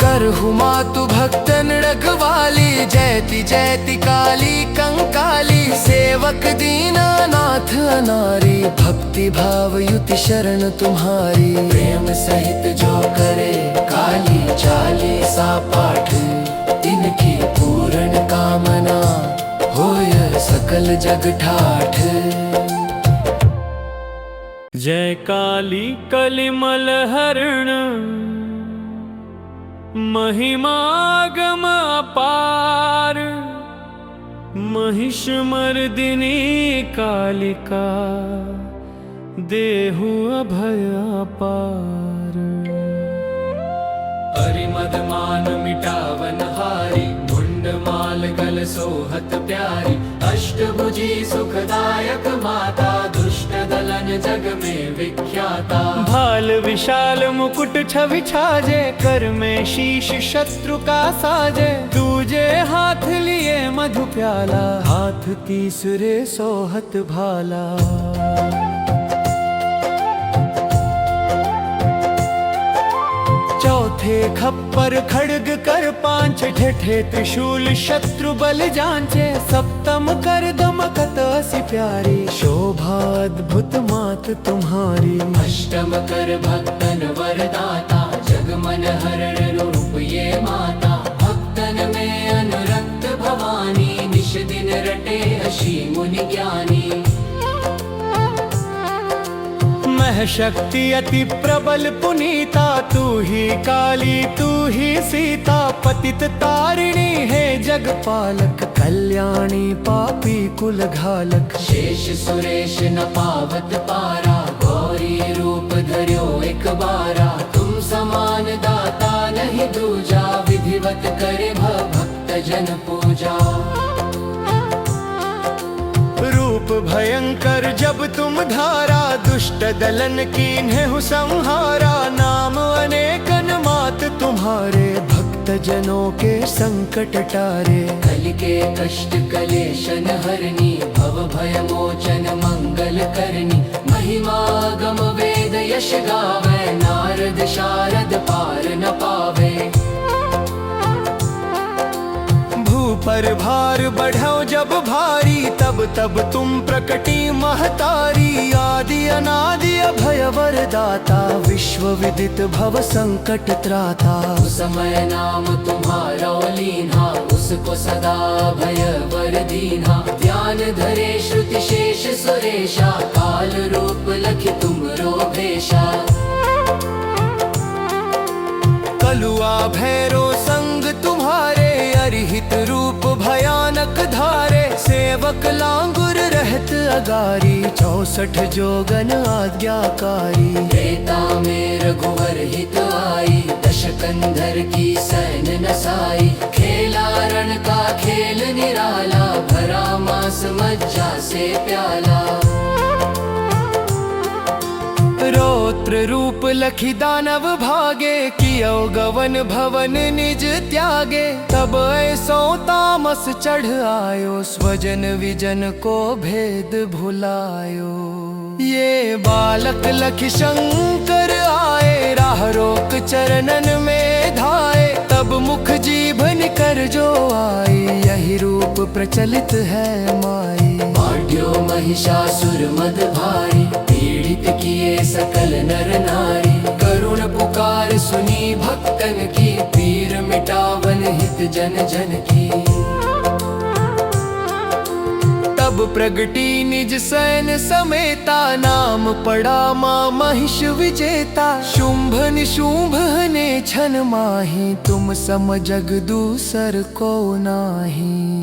करहु मातु भक्तन रखवाली, जयति जयति काली कंकाली। सेवक दीनानाथ अनारी, भक्ति भाव युति शरण तुम्हारी। प्रेम सहित जो करे काली चालीसा पाठ, इनकी पूर्ण कामना होय सकल जग ठाठ। जय काली कलिमल हरण, महिमागम अपार। महिष मर्दिनी कालिका, देहु अभय अपार। हरिमद मान मिटावन हारी, मुंड माल गल सोहत प्यारी। अष्टभुजी सुखदायक माता, दुष्ट दलन जग में विख्याता। भाल विशाल मुकुट छवि छाजे, कर में शीश शत्रु का साजे। दूजे हाथ लिए मधु प्याला, हाथ तीसरे सोहत भाला। चौथे खप्पर खड्ग कर पांच, ठेठे त्रिशूल शत्रु बल जांचे। सप्तम कर दमकत असी प्यारी, शोभा अद्भुत मात तुम्हारी। अष्टम कर भक्तन वरदाता, जग मन हरण रूप ये माता। भक्तन में अनुरक्त भवानी, निश दिन रटे अशी मुनि ज्ञानी। महशक्ति अति प्रबल पुनीता, तू ही काली तू ही सीता। पतित तारिणी है जगपालक, कल्याणी पापी कुल घालक। शेष सुरेश न पावत पारा, गौरी रूप धर्यो एक बारा। तुम समान दाता नहीं दूजा, विधिवत करे भक्त जन पूजा। रूप भयंकर जब तुम धारा, दुष्ट दलन कीन्हु संहारा। नाम अनेकन मात तुम्हारे, भक्त जनों के संकट टारे। कल के कष्ट कलेशन हरनी, भव भय मोचन मंगल करनी। महिमा गम वेद यश गावे, नारद शारद पार न पावे। पर भार बढ़ो जब भारी, तब तब तुम प्रकटी महतारी। आदि अनादि अभय वरदाता, विश्व विदित भव संकट त्राता। उस समय नाम तुम्हारा लीन्हा, उसको सदा भय वर दीन्हा। ध्यान धरे श्रुति शेष सुरेशा, काल रूप लखि तुमरो भेषा। कलुआ भैरो संग तुम्हारे, अरिहित रूप भयानक धारे। सेवक लांगुर रहत गारी 64 जोगन आज्ञाकारी। त्रेता में रघुवर हित आई, दशकंधर की सैन नसाई। खेला रण का खेल निराला, भरा मांस मज्जा से प्याला। रौद्र रूप लखी दानव भागे, कियो गवन भवन निज त्यागे। तब ऐसो तामस चढ़ आयो, स्वजन विजन को भेद भुलायो। ये बालक लखी शंकर आए, राह रोक चरणन में धाए। तब मुख जीभ निकर जो आई, यही रूप प्रचलित है माई। बांट्यो महिषासुर मद भारी, पीड़ित किए सकल नर नारी। करुण पुकार सुनी भक्तन की, पीर मिटावन हित जन जन की। तब प्रगटी निज सैन समेता, नाम पड़ा माँ महिष विजेता। शुंभ निशुंभ ने छन माही, तुम सम जग दूसर को नाही।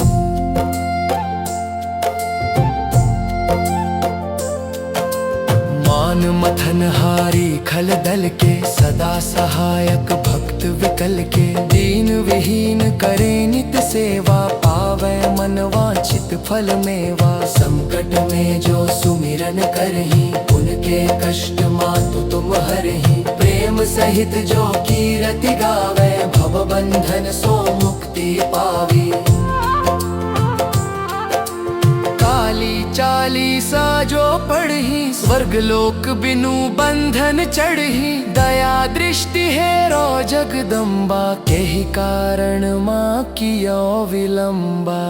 मान मथन हारी खल दल के, सदा सहायक भक्त विकल के। दीन विहीन करे नित सेवा, पावै मन वांछित फल मेवा। संकट में जो सुमिरन करही, उनके कष्ट मातु तुम हरही। प्रेम सहित जो कीरति गावे, भव बंधन सो मुक्ति पावी। काली चालीसा जो पढ़ी, स्वर्ग लोक बिनु बंधन चढ़ी। दया दृष्टि है रो जगदम्बा, के ही कारण माँ कियो विलंबा।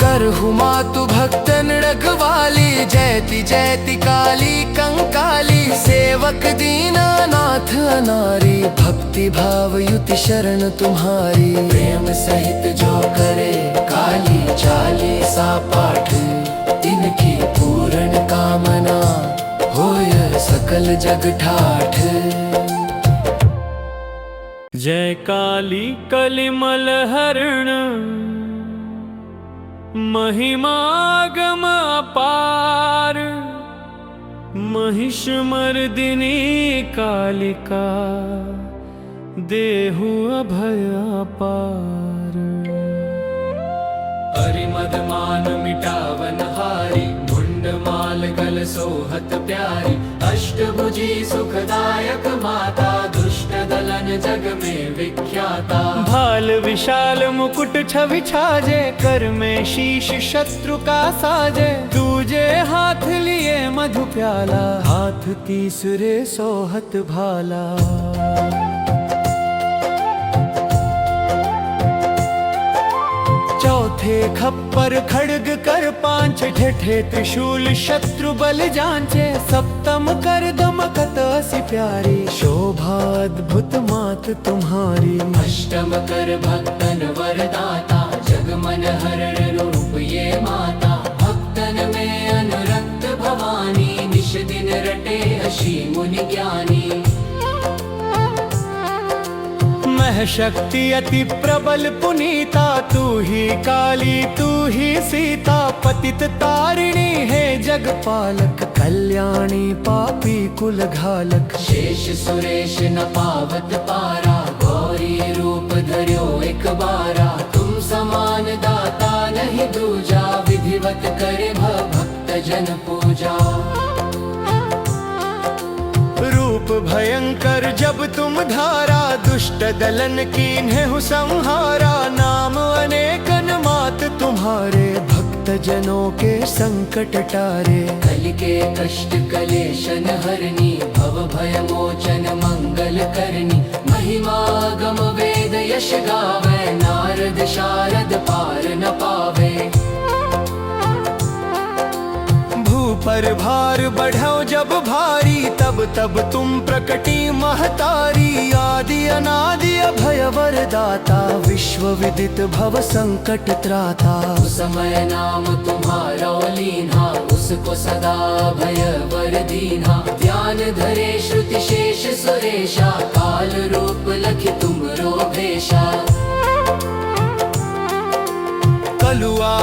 करहु मातु भक्तन रखवाली, जयति जयति काली कंकाली। सेवक दीनानाथ अनारी, भक्ति भाव युति शरण तुम्हारी। प्रेम सहित जो करे काली चालीसा पाठ, तिनकी पूर्ण कामना होय सकल जग ठाठ। जय काली कलिमल हरण, महिमागम अपार। महिष मर्दिनी कालिका, देहु अभय अपार। हरिमद मान मिटावन हारी, मुंड माल गल सोहत प्यारी। अष्टभुजी सुखदायक माता, दुष्ट दलन जग में विख्याता। भाल विशाल मुकुट छवि छाजे, कर में शीश शत्रु का साजे। दूजे हाथ लिए मधु प्याला, हाथ तीसरे सोहत भाला। चौथे खप्पर खड्ग कर पांच, ठेठे त्रिशूल शत्रु बल जांचे। सप्तम कर दमकत असी प्यारी, शोभा अद्भुत मात तुम्हारी। अष्टम कर भक्तन वरदाता, जग मन हरण रूप ये माता। भक्तन में अनुरक्त भवानी, निश दिन रटे अशी मुनि ज्ञानी। मह शक्ति अति प्रबल पुनीता, तू ही काली तू ही सीता। पतित तारिणी है जगपालक, कल्याणी पापी कुल घालक। शेष सुरेश न पावत पारा, गौरी रूप धर्यो एक बारा। तुम समान दाता नहीं दूजा, विधिवत करे भक्त जन पूजा। रूप भयंकर जब तुम धारा, दुष्ट दलन कीन्हु संहारा। नाम अनेकन मात तुम्हारे, भक्त जनों के संकट टारे। कलि के कष्ट कलेशन हरनी, भव भय मोचन मंगल करनी। महिमा गम वेद यश गावे, नारद शारद पार न पावे। पर भार बढ़ो जब भारी, तब तब तुम प्रकटी महतारी। आदि अनादि अभय वरदाता, विश्व विदित भव संकट त्राता। उस समय नाम तुम्हारा लीन्हा, उसको सदा भय वर दीन्हा। ध्यान धरे श्रुति शेष सुरेशा, काल रूप लखि तुम रो भेषा।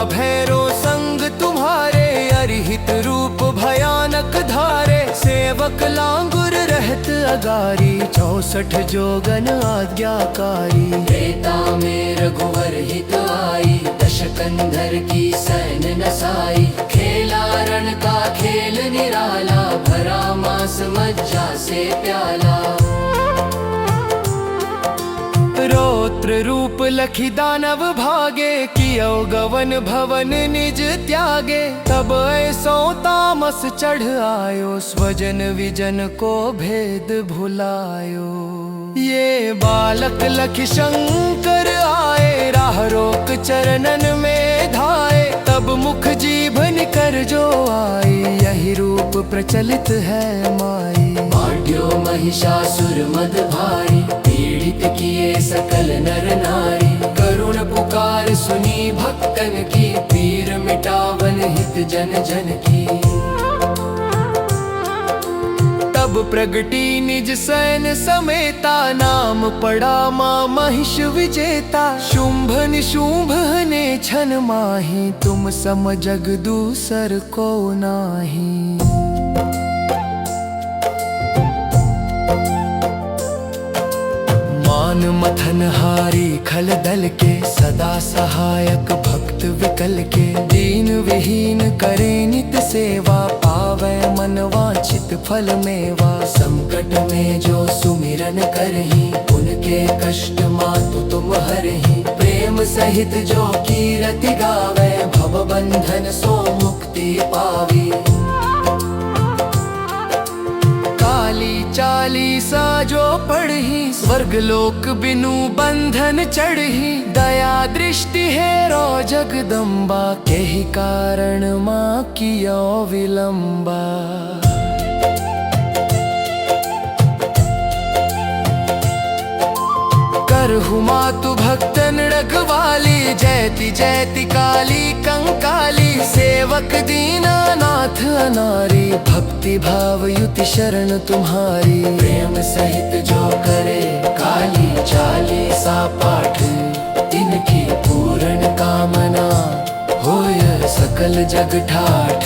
भैरो संग तुम्हारे, अरिहित रूप भयानक धारे। सेवक लांगुर रहत अगारी, 64 जोगन आज्ञाकारी। त्रेता में रघुवर हित आई, दशकंधर की सैन नसाई। खेला रण का खेल निराला, भरा मास मज्जा से प्याला। रौद्र रूप लखी दानव भागे, कियो गवन भवन निज त्यागे। तब ऐसो तामस चढ़ आयो, स्वजन विजन को भेद भुलायो। ये बालक लखी शंकर आए, राह रोक चरणन में धाए। तब मुख जीभ निकर जो आई, यही रूप प्रचलित है माई। बांट्यो महिषासुर मद भारी, पीड़ित किए सकल नर नारी। करुण पुकार सुनी भक्तन की, पीर मिटावन हित जन जन की। तब प्रगटी निज सैन समेता, नाम पड़ा माँ महिष विजेता। शुंभ निशुंभ ने छन माही, तुम सम जग दूसर को नाही। मान मथन हारी खल दल के, सदा सहायक भक्त विकल के। दीन विहीन करे नित सेवा, पावै मन वांछित फल मेवा। संकट में जो सुमिरन करही, उनके कष्ट मातु तुम हरही। प्रेम सहित जो कीरति गावे, भव बंधन सो मुक्ति पावी। काली चालीसा जो पढ़ही, स्वर्ग लोक बिनु बंधन चढ़ही। दया दृष्टि है रो जगदम्बा, के ही कारण माँ कियो विलंबा। करहु मातु भक्तन रखवाली, जयति जयति काली कंकाली। सेवक दीनानाथ अनारी, भक्ति भाव युति शरण तुम्हारी। प्रेम सहित जो करे काली चालीसा पाठ, इनकी पूर्ण कामना होय सकल जग ठाठ।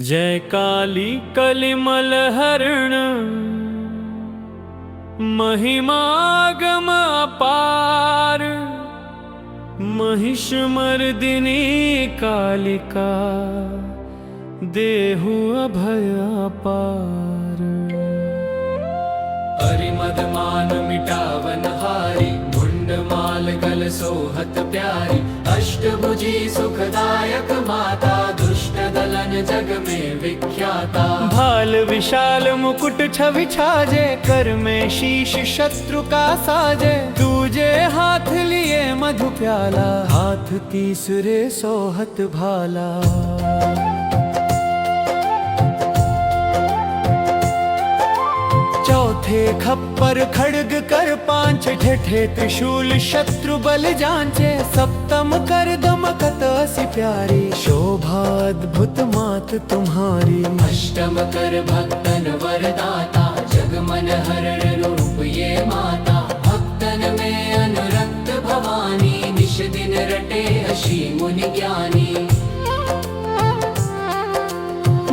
जय काली कलिमल हरण, महिमागम अपार। महिष मर्दिनी कालिका, देहु अभय अपार। हरिमद मान मिटावन हारी, मुंड माल गल सोहत प्यारी। अष्टभुजी सुखदायक माता, दुष्ट दलन जग में विख्याता। भाल विशाल मुकुट छवि छाजे, कर में शीश शत्रु का साजे। दूजे हाथ लिए मधु प्याला, हाथ तीसरे सोहत भाला। चौथे खप्पर खड्ग कर पांच, ठेठे त्रिशूल शत्रु बल जांचे। सप्तम कर दमकत असी प्यारी, शोभा अद्भुत मात तुम्हारी। अष्टम कर भक्तन वरदाता, जग मन हरण रूप ये माता। भक्तन में अनुरक्त भवानी, निश दिन रटे अशी मुनि ज्ञानी।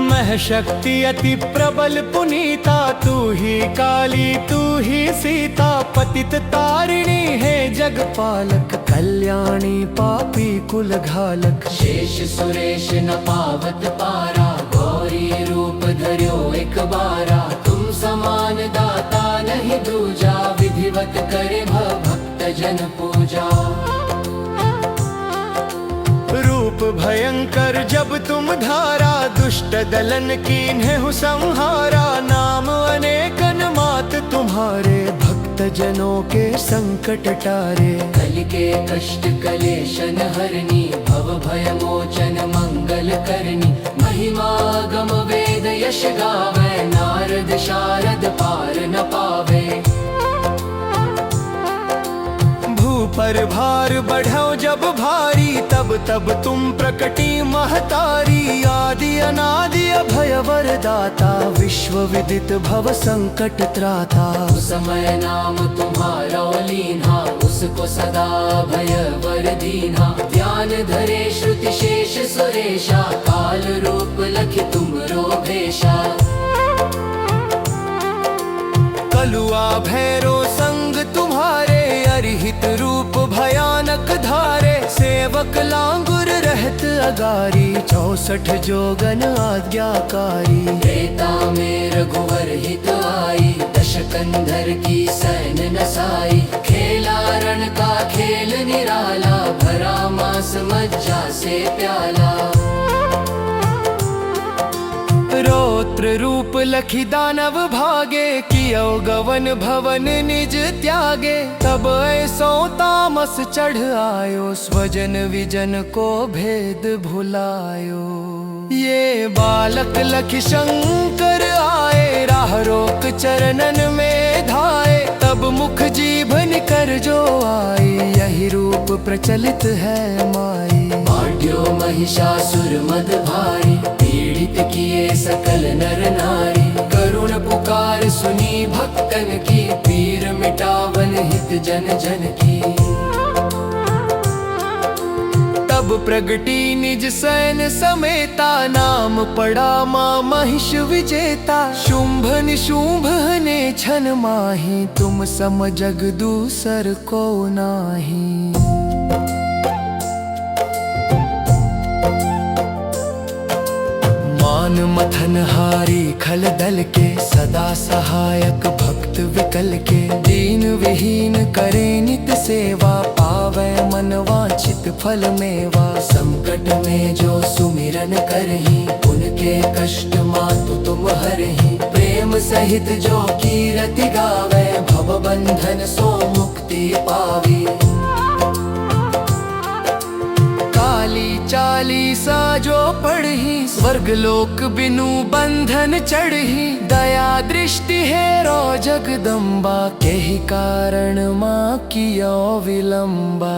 मह शक्ति अति प्रबल पुनीता, तू ही काली तू ही सीता। पतित तारिणी है जगपालक, कल्याणी पापी कुल घालक। शेष सुरेश न पावत पारा, गौरी रूप धर्यो एक बारा। तुम समान दाता नहीं दूजा, विधिवत करे भक्त जन पूजा। रूप भयंकर जब तुम धारा, दुष्ट दलन कीन्हु संहारा। नाम अनेकन मात तुम्हारे, भक्त जनों के संकट टारे। कल के कष्ट कलेशन हरनी, भव भय मोचन मंगल करनी। महिमा गम वेद यश गावे, नारद शारद पार न पावे। पर भार बढ़ो जब भारी, तब तब तुम प्रकटी महतारी। आदि अनादि अभय वरदाता, विश्व विदित भव संकट त्राता। उस समय नाम तुम्हारा लीन्हा, उसको सदा भय वर दीन्हा। ध्यान धरे श्रुति शेष सुरेशा, काल रूप लखि तुमरो भेषा। कलुआ भैरो संग तुम्हारे, अरिहित रूप भयानक धारे। सेवक लांगुर रहत अगारी, 64 जोगन आज्ञाकारी। त्रेता में रघुवर हित आई, दशकंधर की सैन नसाई। खेला रण का खेल निराला, भरा मास मज्जा से प्याला। रौद्र रूप लखि दानव भागे, कियो गवन भवन निज त्यागे। तब ऐसो तामस चढ़ आयो, स्वजन विजन को भेद भुलायो। ये बालक लखि शंकर आए, राह रोक चरणन में धाए। तब मुख जीभ निकर जो आई, यही रूप प्रचलित है माई। बांट्यो महिषासुर मद भारी, पीड़ित किए सकल नर नारी। करुण पुकार सुनी भक्तन की, पीर मिटावन हित जन जन की। तब प्रगटी निज सैन समेता, नाम पड़ा माँ महिष विजेता। शुंभ निशुंभ ने छन माही, तुम सम जग दूसर को नाही। मान मथन हारी खल दल के, सदा सहायक भक्त विकल के। दीन विहीन करे नित सेवा, पावै मन वांछित फल मेवा। संकट में जो सुमिरन करही, उनके कष्ट मातु तुम हरही। प्रेम सहित जो कीरति गावे, भव बंधन सो मुक्ति पावी। काली चालीसा जो पढ़ही, स्वर्ग लोक बिनु बंधन चढ़ही। दया दृष्टि है रो जगदम्बा, के ही कारण माँ कियो विलंबा।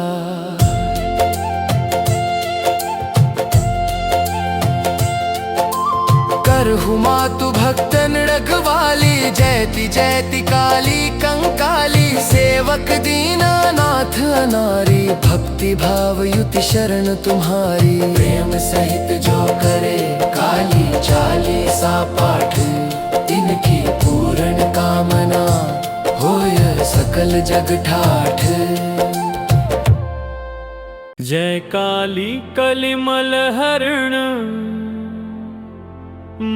करहु मातु भक्तन रखवाली, जयति जयति काली कंकाली। सेवक दीनानाथ अनारी, भक्ति भाव युति शरण तुम्हारी। प्रेम सहित जो करे काली चालीसा पाठ, तिनकी पूर्ण कामना होय सकल जग ठाठ। जय काली कलिमल हरण,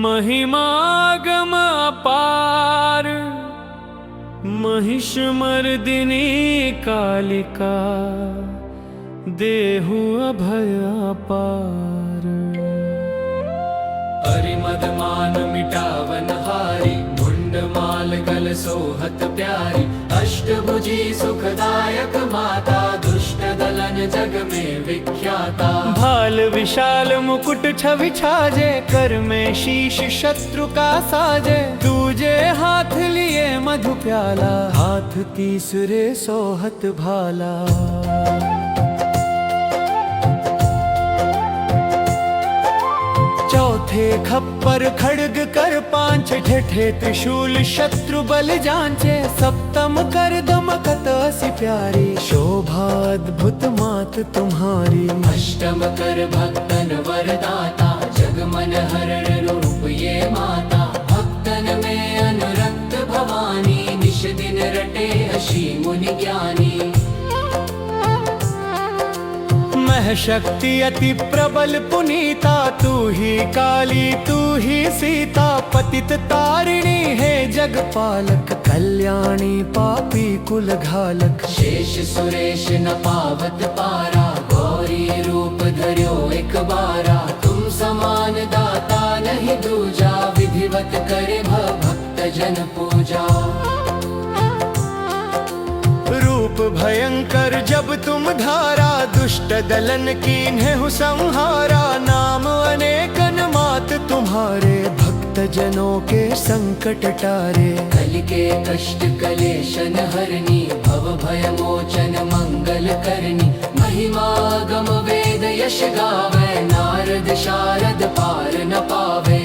महिमागम अपार। महिष मर्दिनी कालिका, देहु अभय अपार। परिमद मान मिटावन हारी, मुंड माल गल सोहत प्यारी। अष्टभुजी सुखदायक माता, दुष्ट दलन जग में विख्याता। भाल विशाल मुकुट छवि छाजे, कर में शीश शत्रु का साजे। दूजे हाथ लिए मधु प्याला, हाथ तीसरे सोहत भाला। चौथे खप्पर खड्ग कर पांच, ठेठे त्रिशूल शत्रु बल जांचे। सप्तम कर दमकत असी प्यारी, शोभा अद्भुत मात तुम्हारी। अष्टम कर भक्तन वरदाता, जग मन हरण रूप ये माता। भक्तन में अनुरक्त भवानी, निश दिन रटे अशी मुनि ज्ञानी। मह शक्ति अति प्रबल पुनीता, तू ही काली तू ही सीता। पतित तारिणी है जगपालक, कल्याणी पापी कुल घालक। शेष सुरेश न पावत पारा, गौरी रूप धर्यो एक बारा। तुम समान दाता नहीं दूजा, विधिवत करे भक्त जन पूजा। रूप भयंकर जब तुम धारा, दुष्ट दलन कीन्हु संहारा। नाम अनेकन मात तुम्हारे, भक्त जनों के संकट टारे। कल के कष्ट कलेशन हरनी, भव भय मोचन मंगल यश गावे, नारद शारद पार न पावे।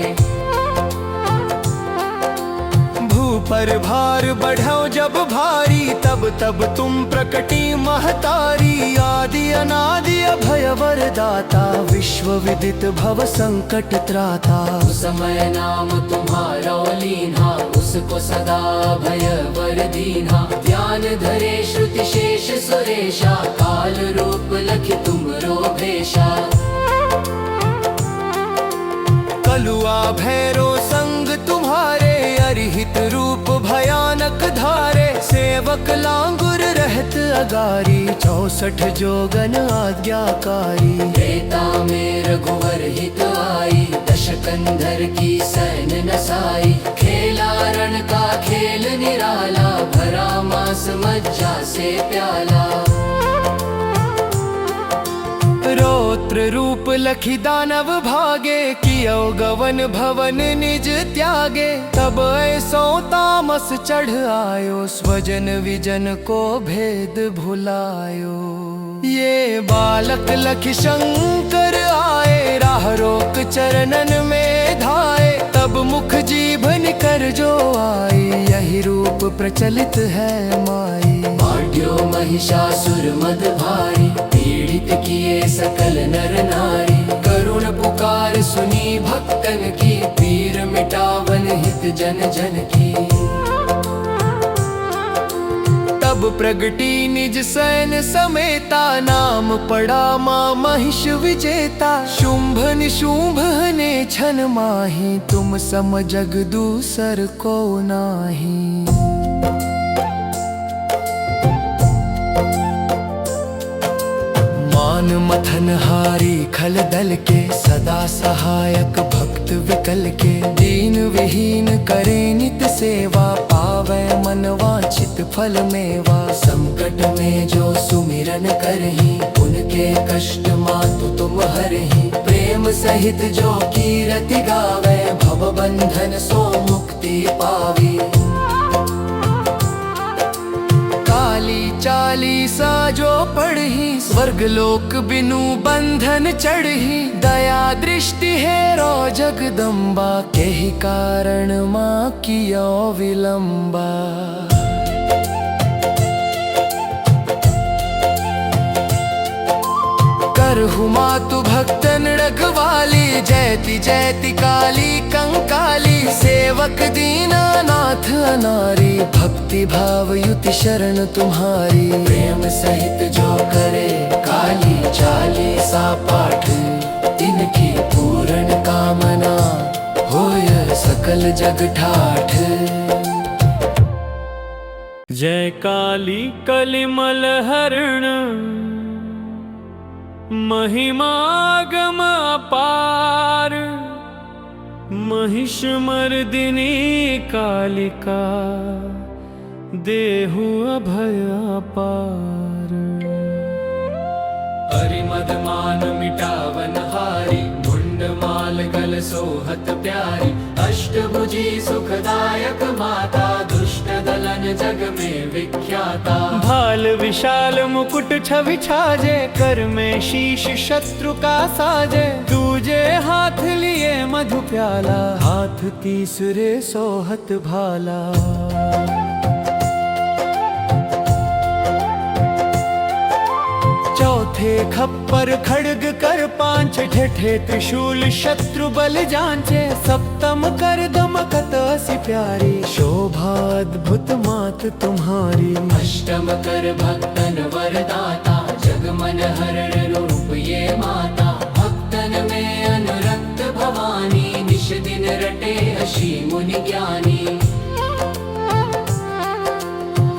पर भार बढ़ो जब भारी, तब तब तुम प्रकटी महतारी। आदि अनादि अभय वरदाता, विश्व विदित भव संकट त्राता। उस समय नाम तुम्हारा लीन्हा, उसको सदा भय वर दीन्हा। ध्यान धरे श्रुति शेष सुरेशा, काल रूप लखि तुमरो भेषा। कलुआ भैरो संग तुम्हारे, अरिहित रूप भयानक धारे। सेवक लांगुर रहत अगारी, 64 जोगन आज्ञाकारी। त्रेता में रघुवर हित आई, दशकंधर की सैन नसाई। खेला रण का खेल निराला, भरा मास मज्जा से प्याला। रौद्र रूप लखि दानव भागे, कियो गवन भवन निज त्यागे। तब ऐसो तामस चढ़ आयो, स्वजन विजन को भेद भुलायो। ये बालक लखि शंकर आए, राह रोक चरणन में धाए। तब मुख जीभ निकर जो आई, यही रूप प्रचलित है माई। बांट्यो महिषासुर मद भारी, पीड़ित किए सकल नर नारी। करुण पुकार सुनी भक्तन की, पीर मिटावन हित जन जन की। तब प्रगटी निज सैन समेता, नाम पड़ा माँ महिष विजेता। शुंभ निशुंभ ने छन माही, तुम सम जग दूसर को नाही। मान मथन हारी खल दल के, सदा सहायक भक्त विकल के। दीन विहीन करे नित सेवा, पावे मन वांछित फल मेवा। संकट में जो सुमिरन करही, उनके कष्ट मातु तुम हरही। प्रेम सहित जो कीरति गावे, भव बंधन सो मुक्ति पावी। काली चालीसा जो पढ़ी, स्वर्ग लोक बिनु बंधन चढ़ी। दया दृष्टि है रो जगदम्बा, के ही कारण माँ कियो विलंबा। करहु मातु भक्तन रखवाली, जयति जयति काली कंकाली। सेवक दीनानाथ अनारी, भक्ति भाव युति शरण तुम्हारी। प्रेम सहित जो करे काली चालीसा पाठ, तिनकी पूर्ण कामना होय सकल जग ठाठ। जय काली कलिमल हरण, महिमागम अपार। महिष मर्दिनी कालिका, देहु अभय अपार। परिमद मान मिटावन हारी, मुंड माल गल सोहत प्यारी। अष्टभुजी सुखदायक माता, दुष्ट दलन जग में विख्याता। भाल विशाल मुकुट छवि छाजे, कर में शीश शत्रु का साजे। दूजे हाथ लिए मधु प्याला, हाथ तीसरे सोहत भाला। चौथे खप्पर खड्ग कर पांच, ठेठे त्रिशूल शत्रु बल जांचे। सप्तम कर दमकत असी प्यारी, शोभा अद्भुत मात तुम्हारी। अष्टम कर भक्तन वरदाता, जग मन हरण रूप ये माता। भक्तन में अनुरक्त भवानी, निश दिन रटे अशी मुनि ज्ञानी।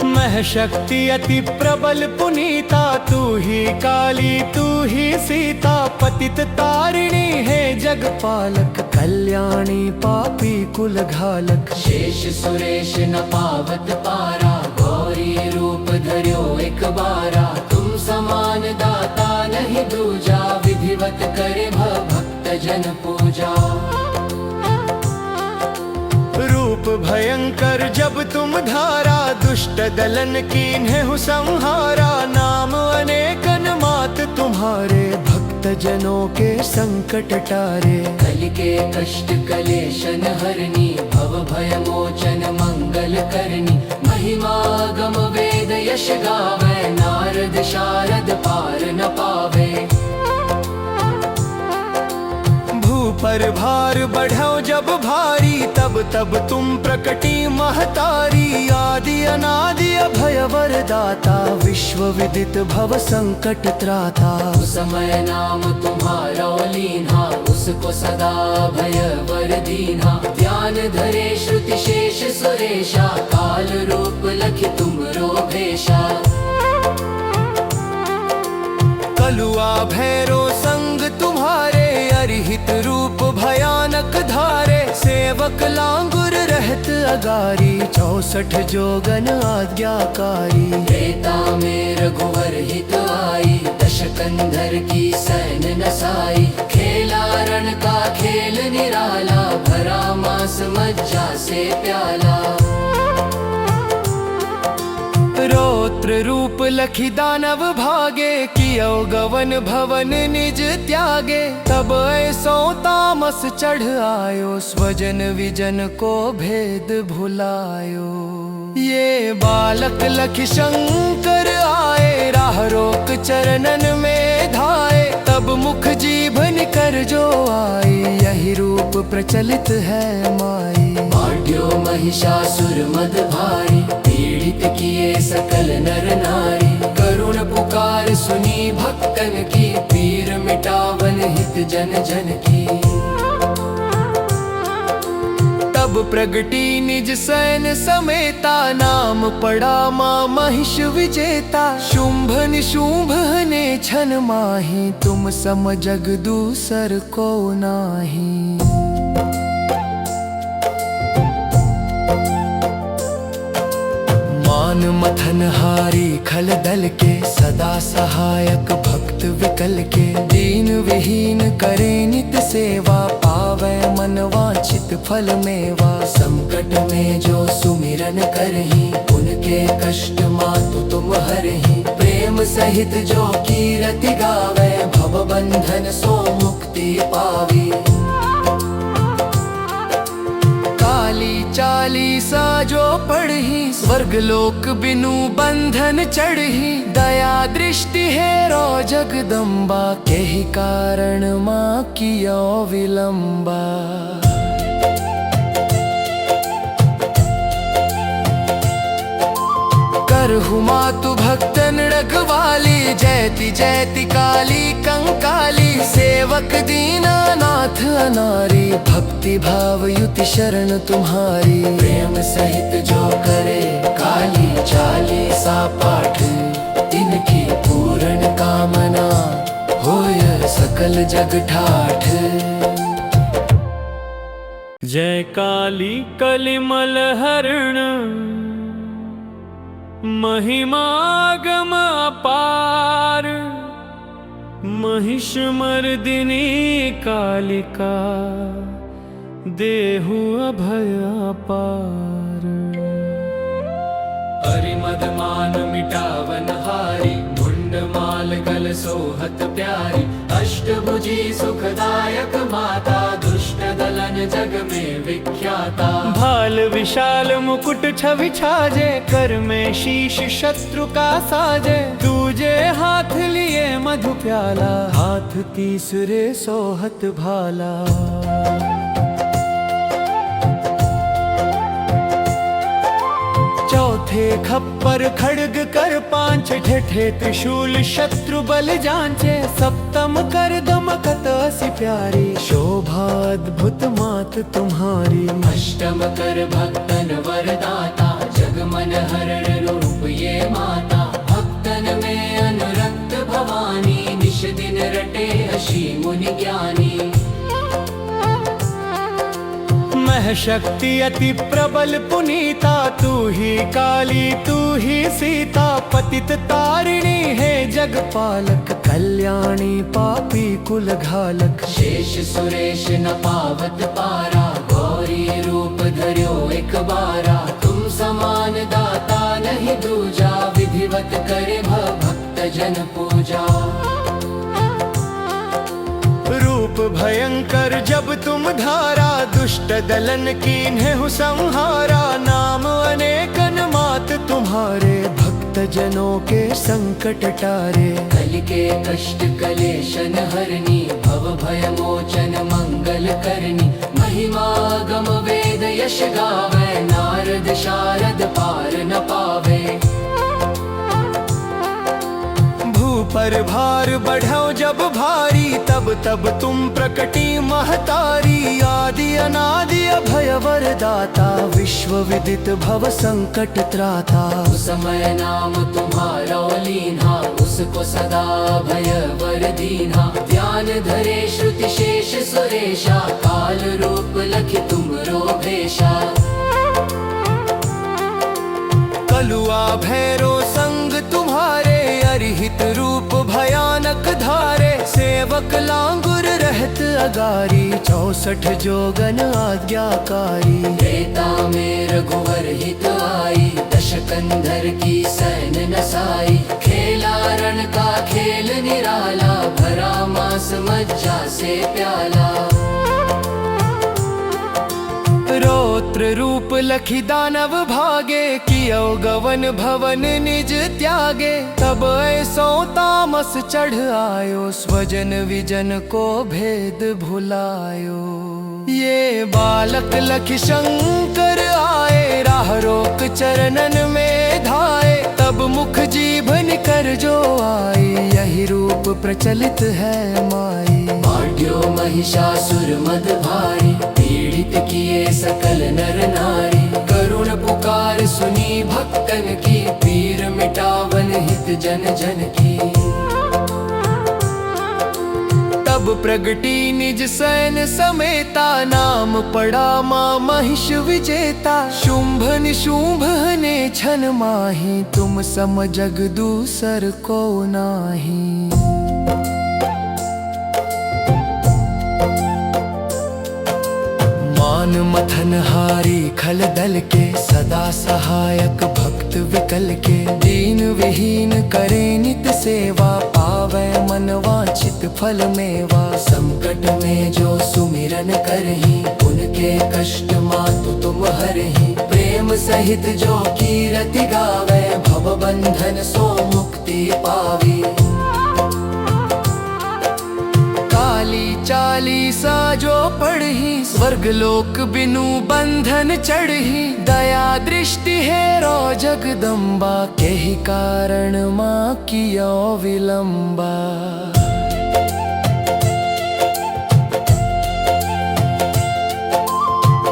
मह शक्ति अति प्रबल पुनीता, तू ही काली तू ही सीता। पतित तारिणी है जगपालक, कल्याणी पापी कुल घालक। शेष सुरेश न पावत पारा, गौरी रूप धर्यो एक बारा। तुम समान दाता नहीं दूजा, विधिवत करे भक्त जन पूजा। रूप भयंकर जब तुम धारा, दुष्ट दलन कीन्हे संहारा। नाम अनेकन मात तुम्हारे, भक्त भक्त जनों के संकट टारे। कल के कष्ट कलेशन हरनी, भव भय मोचन मंगल करनी। महिमा गम वेद यश गावे, नारद शारद पार न पावे। पर भार बढ़ो जब भारी, तब तब तुम प्रकटी महतारी। आदि अनादि अभय वरदाता, विश्व विदित भव संकट त्राता। उस समय नाम तुम्हारा लीन्हा, उसको सदा भय वर दीन्हा। ध्यान धरे श्रुति शेष सुरेशा, काल रूप लखि तुमरो भेषा। कलुआ भैरो संग तुम्हारे, अरिहित रूप भयानक धारे। सेवक लांगुर रहत अगारी, 64 जोगन आज्ञाकारी। त्रेता में रघुवर हित आई, दशकंधर की सैन नसाई। खेला रण का खेल निराला, भरा मास मज्जा से प्याला। रौद्र रूप लखि दानव भागे, कियो गवन भवन निज त्यागे। तब ऐसो तामस चढ़ आयो, स्वजन विजन को भेद भुलायो। ये बालक लखि शंकर आए, राह रोक चरणन में धाए। तब मुख जीभ निकर जो आई, यही रूप प्रचलित है माई। बांट्यो महिषासुर मद भारी, पीड़ित किए सकल नर नारी। करुण पुकार सुनी भक्तन की, पीर मिटावन हित जन जन की। तब प्रगटी निज सैन समेता, नाम पड़ा माँ महिष विजेता। शुंभ निशुंभ ने छन माही, तुम सम जग दूसर को नाही। मान मथन हारी खल दल के, सदा सहायक भक्त विकल के। दीन विहीन करे नित सेवा, पावे मन वांछित फल मेवा। संकट में जो सुमिरन करही, उनके कष्ट मातु तुम हरही। प्रेम सहित जो कीरति गावे, भव बंधन सो मुक्ति पावी। चालीसा जो पढ़ी, स्वर्ग लोक बिनु बंधन चढ़ी। दया दृष्टि है रो जगदम्बा, के ही कारण माँ कियो विलंबा। करहु मातु भक्तन रखवाली, जयति जयति काली कंकाली। सेवक दीनानाथ अनारी, भक्ति भाव युति शरण तुम्हारी। प्रेम सहित जो करे काली चालीसा पाठ, इनकी पूर्ण कामना होय सकल जग ठाठ। जय काली कलिमल हरण, महिमागम अपार। महिष मर्दिनी कालिका, देहु अभय अपार। परिमद मान मिटावन हारी, मुंड माल गल सोहत प्यारी। अष्टभुजी सुखदायक माता, दुष्ट दलन जग में विख्याता। भाल विशाल मुकुट छवि छाजे, कर में शीश शत्रु का साजे। दूजे हाथ लिए मधु प्याला, हाथ तीसरे सोहत भाला। चौथे खप्पर खड्ग कर पांच, ठेठे त्रिशूल शत्रु बल जांचे। सप्तम कर दमकत असी प्यारी, शोभा अद्भुत मात तुम्हारी। अष्टम कर भक्तन वरदाता, जग मन हरण रूप ये माता। भक्तन में अनुरक्त भवानी, निश दिन रटे अशी मुनि ज्ञानी। मह शक्ति अति प्रबल पुनीता, तू ही काली तू ही सीता। पतित तारिणी है जगपालक, कल्याणी पापी कुल घालक। शेष सुरेश न पावत पारा, गौरी रूप धर्यो एक बारा। तुम समान दाता नहीं दूजा, विधिवत करे भक्त जन पूजा। जब तुम धारा, दुष्ट दलन कीन्हे संहारा। नाम अनेकन मात तुम्हारे, भक्त जनों के संकट टारे। कल के कष्ट कलेशन हरनी, भव भय मोचन मंगल करनी। महिमा गम वेद यश गावे, नारद शारद पार न पावे। पर भार बढ़ो जब भारी, तब तब तुम प्रकटी महतारी। आदि अनादि अभय वरदाता, विश्व विदित भव संकट त्राता। उस समय नाम तुम्हारा लीन्हा, उसको सदा भय वर दीन्हा। ध्यान धरे श्रुति शेष सुरेशा, काल रूप लखि तुमरो भेषा। कलुआ भैरो संग तुम्हारे, अरिहित रूप भयानक धारे। सेवक लांगुर रहत अगारी, 64 जोगन आज्ञाकारी। त्रेता में रघुवर हित आई, दशकंधर की सैन नसाई। खेला रण का खेल निराला, भरा मास मज्जा से प्याला। रौद्र रूप लखि दानव भागे, कियो गवन भवन निज त्यागे। तब ऐसो तामस चढ़ आयो, स्वजन विजन को भेद भुलायो। ये बालक लखि शंकर आए, राह रोक चरणन में धाए। तब मुख जीभ निकर जो आई, यही रूप प्रचलित है माई। बांट्यो महिषासुर मद भारी, पीड़ित किए सकल नर नारी। करुण पुकार सुनी भक्तन की, पीर मिटावन हित जन जन की। तब प्रगटी निज सैन समेता, नाम पड़ा माँ महिष विजेता। शुंभ निशुंभ ने छन माही, तुम सम जग दूसर को नाही। मान मथन हारी खल दल के, सदा सहायक भक्त विकल के। दीन विहीन करे नित सेवा, पावै मन वांछित फल मेवा। संकट में जो सुमिरन करही, उनके कष्ट मातु तुम हरही। प्रेम सहित जो कीरति गावे, भव बंधन सो मुक्ति पावी। काली चालीसा जो पढ़ी, स्वर्ग लोक बिनु बंधन चढ़ी। दया दृष्टि है रो जगदम्बा, के ही कारण माँ कियो विलंबा।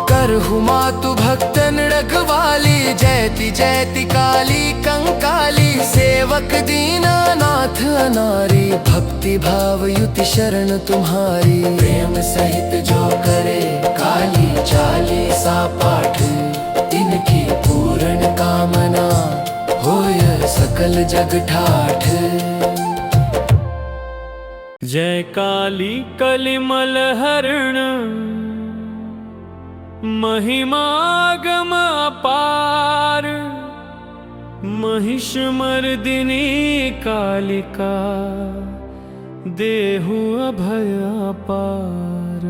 करहु मातु भक्तन रखवाली, जयति जयति काली कंकाली। सेवक दीनानाथ अनारी, भक्ति भाव युति शरण तुम्हारी। प्रेम सहित जो करे, काली चालीसा पाठ। इनकी पूर्ण कामना, होय सकल जग ठाठ। जय काली कलिमल हरण, महिमागम अपार। महिष मर्दिनी कालिका, देहु अभय अपार।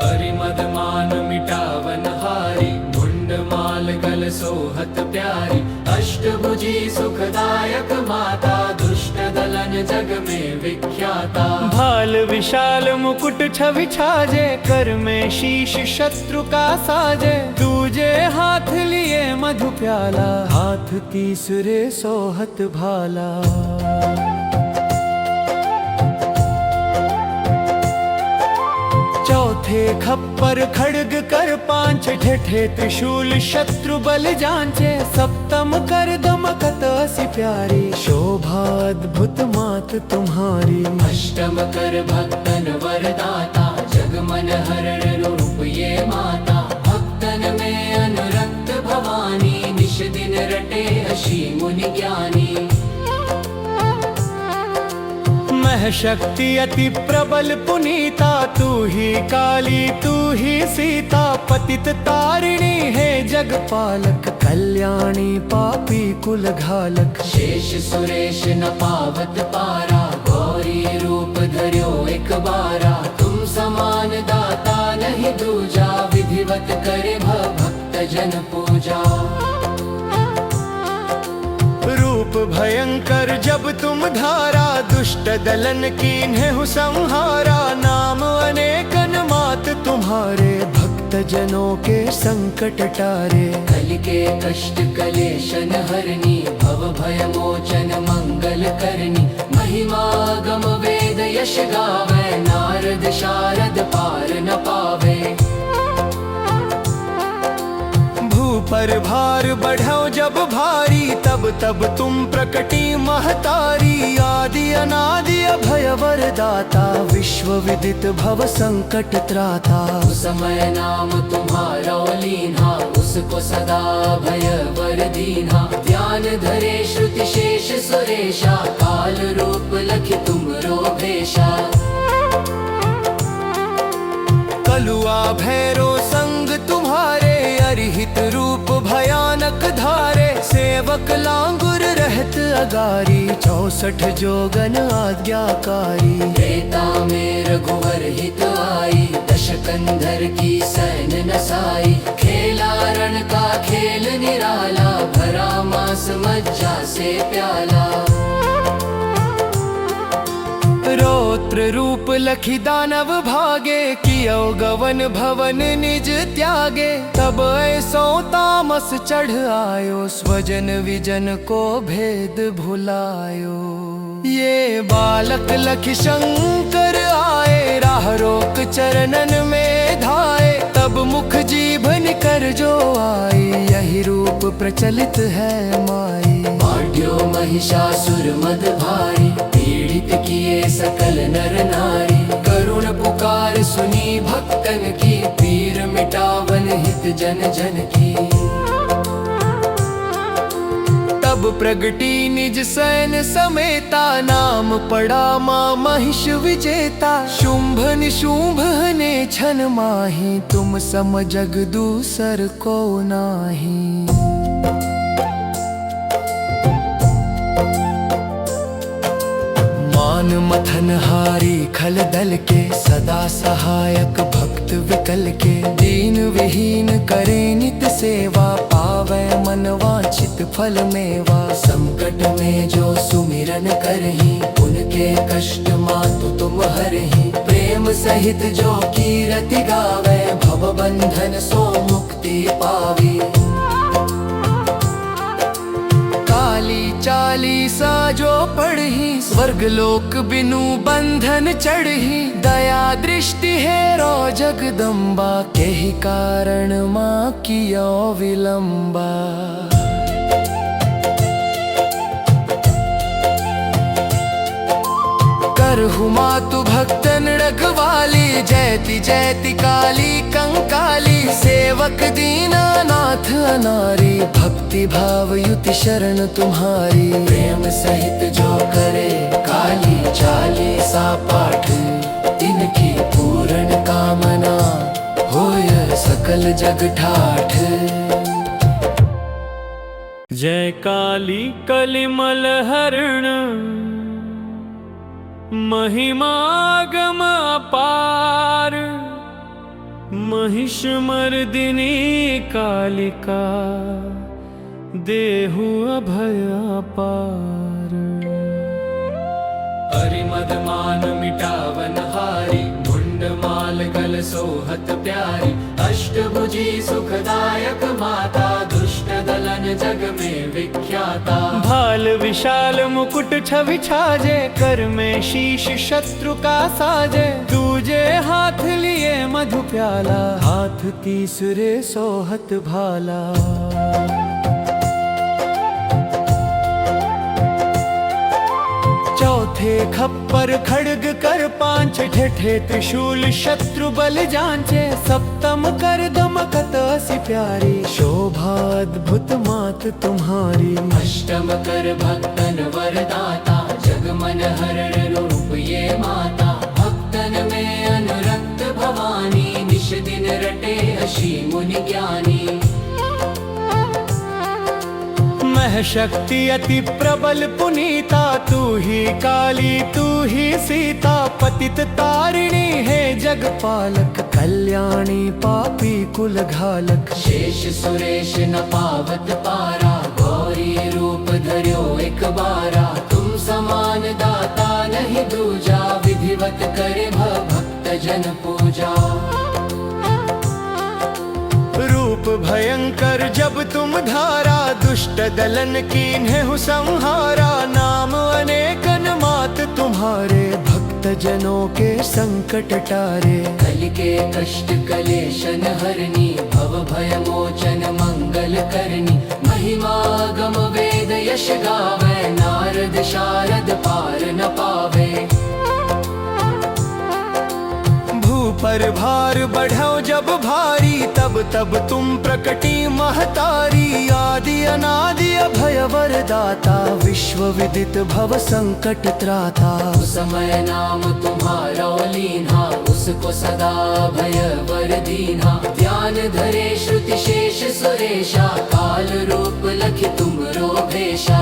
हरिमद मान मिटावन हारी, मुंड माल गल सोहत प्यारी। अष्टभुजी सुखदायक माता, दुष्ट दलन जग में विख्याता। भाल विशाल मुकुट छवि छाजे, कर में शीश शत्रु का साजे। दूजे हाथ लिए मधु प्याला, हाथ तीसरे सोहत भाला। चौथे खप्पर खड्ग कर पांच, ठेठे त्रिशूल शत्रु बल जांचे। सप्तम कर दमकत असी प्यारी, शोभा अद्भुत मात तुम्हारी। अष्टम कर भक्तन वरदाता, जग मन हरण रूप ये माता। भक्तन में अनुरक्त भवानी, निश दिन रटे अशी मुनि ज्ञानी। महशक्ति अति प्रबल पुनीता, तू ही काली तू ही सीता। पतित तारिणी है जगपालक, कल्याणी पापी कुल घालक। शेष सुरेश न पावत पारा, गौरी रूप धर्यो एक बारा। तुम समान दाता नहीं दूजा, विधिवत करे भक्त जन पूजा। रूप भयंकर जब तुम धारा, दुष्ट दलन कीन्हे संहारा। नाम अनेकन मात तुम्हारे, भक्त जनों के संकट टारे। कल के कष्ट कलेशन हरनी, भव भय मोचन मंगल करनी। महिमा गम वेद यश गावे, नारद शारद पार न पावे। पर भार बढ़ो जब भारी, तब तब तुम प्रकटी महतारी। आदि अनादि अभय वरदाता, विश्व विदित भव संकट त्राता। उस समय नाम तुम्हारा लीन्हा, उसको सदा भय वर दीन्हा। ध्यान धरे श्रुति शेष सुरेशा, काल रूप लखि तुमरो भेषा। कलुआ भैरो संग तुम्हारे, अरिहित रूप भयानक धारे। सेवक लांगुर रहत अगारी, 64 जोगन आज्ञाकारी। त्रेता में रघुवर हित आई, दशकंधर की सैन नसाई। खेला रण का खेल निराला, भरा मास मज्जा से प्याला। रौद्र रूप लखि दानव भागे, कियो गवन भवन निज त्यागे। तब ऐसो तामस चढ़ आयो, स्वजन विजन को भेद भुलायो। ये बालक लखि शंकर आए, राह रोक चरणन में धाए। तब मुख जीभन कर जो आई, यही रूप प्रचलित है माई। बांट्यो महिषासुर मद भारी, पीड़ित किए सकल नर नारी। करुण पुकार सुनी भक्तन की, पीर मिटावन हित जन जन की। तब प्रगटी निज सैन समेता, नाम पड़ा माँ महिष विजेता। शुंभ निशुंभ ने छन माही, तुम सम जग दूसर को नाही। मान मथन हारी खल दल के, सदा सहायक भक्त विकल के। दीन विहीन करे नित सेवा, पावे मन वांछित फल मेवा। संकट में जो सुमिरन करही, उनके कष्ट मातु तुम हरही। प्रेम सहित जो कीरति गावे, भव बंधन सो मुक्ति पावी। काली चालीसा जो पढ़ी, स्वर्ग लोक बिनु बंधन चढ़ी। दया दृष्टि है रो जगदम्बा, के ही कारण माँ कियो विलंबा। करहु मातु भक्तन रखवाली, जयति जयति काली कंकाली। सेवक दीनानाथ अनारी, भक्ति भाव युति शरण तुम्हारी। प्रेम सहित जो करे काली चालीसा पाठ, तिनकी पूर्ण कामना होय सकल जग ठाठ। जय काली कलिमल हरण, महिमागम अपार। महिष मर्दिनी कालिका, देहु अभय अपार। हरिमद मान मिटावन हारी, मुंड माल गल सोहत प्यारी। अष्टभुजी सुखदायक माता, दुष्ट दलन जग में विख्याता। भाल विशाल मुकुट छवि छाजे, कर में शीश शत्रु का साजे। दूजे हाथ लिए मधु प्याला, हाथ तीसरे सोहत भाला। चौथे खप्पर खड्ग कर पांच, ठेठे त्रिशूल शत्रु बल जांचे। सप्तम कर दमकत असी प्यारी, शोभा अद्भुत मात तुम्हारी। अष्टम कर भक्तन वरदाता, जग मन हरण रूप ये माता। भक्तन में अनुरक्त भवानी, निश दिन रटे अशी मुनि ज्ञानी। मह शक्ति अति प्रबल पुनीता, तू ही काली तू ही सीता। पतित तारिणी हे जगपालक कल्याणी पापी कुल घालक शेष सुरेश न पावत पारा गौरी रूप धर्यो एक बारा तुम समान दाता नहीं दूजा विधिवत करे भक्त जन पूजा रूप भयंकर जब तुम धारा दुष्ट दलन कीन्हे संहारा नाम अनेकन मात तुम्हारे भक्त जनों के संकट टारे कल के कष्ट कलेशन हरनी भव भय मोचन मंगल करनी महिमा गम वेद यश गावे नारद शारद पार न पावे पर भार बढ़ो जब भारी तब तब तुम प्रकटी महतारी आदि अनादि अभय वरदाता विश्व विदित भव संकट त्राता उस समय नाम तुम्हारा लीन्हा उसको सदा भय वर दीन्हा ध्यान धरे श्रुति शेष सुरेशा काल रूप लखि तुमरो भेषा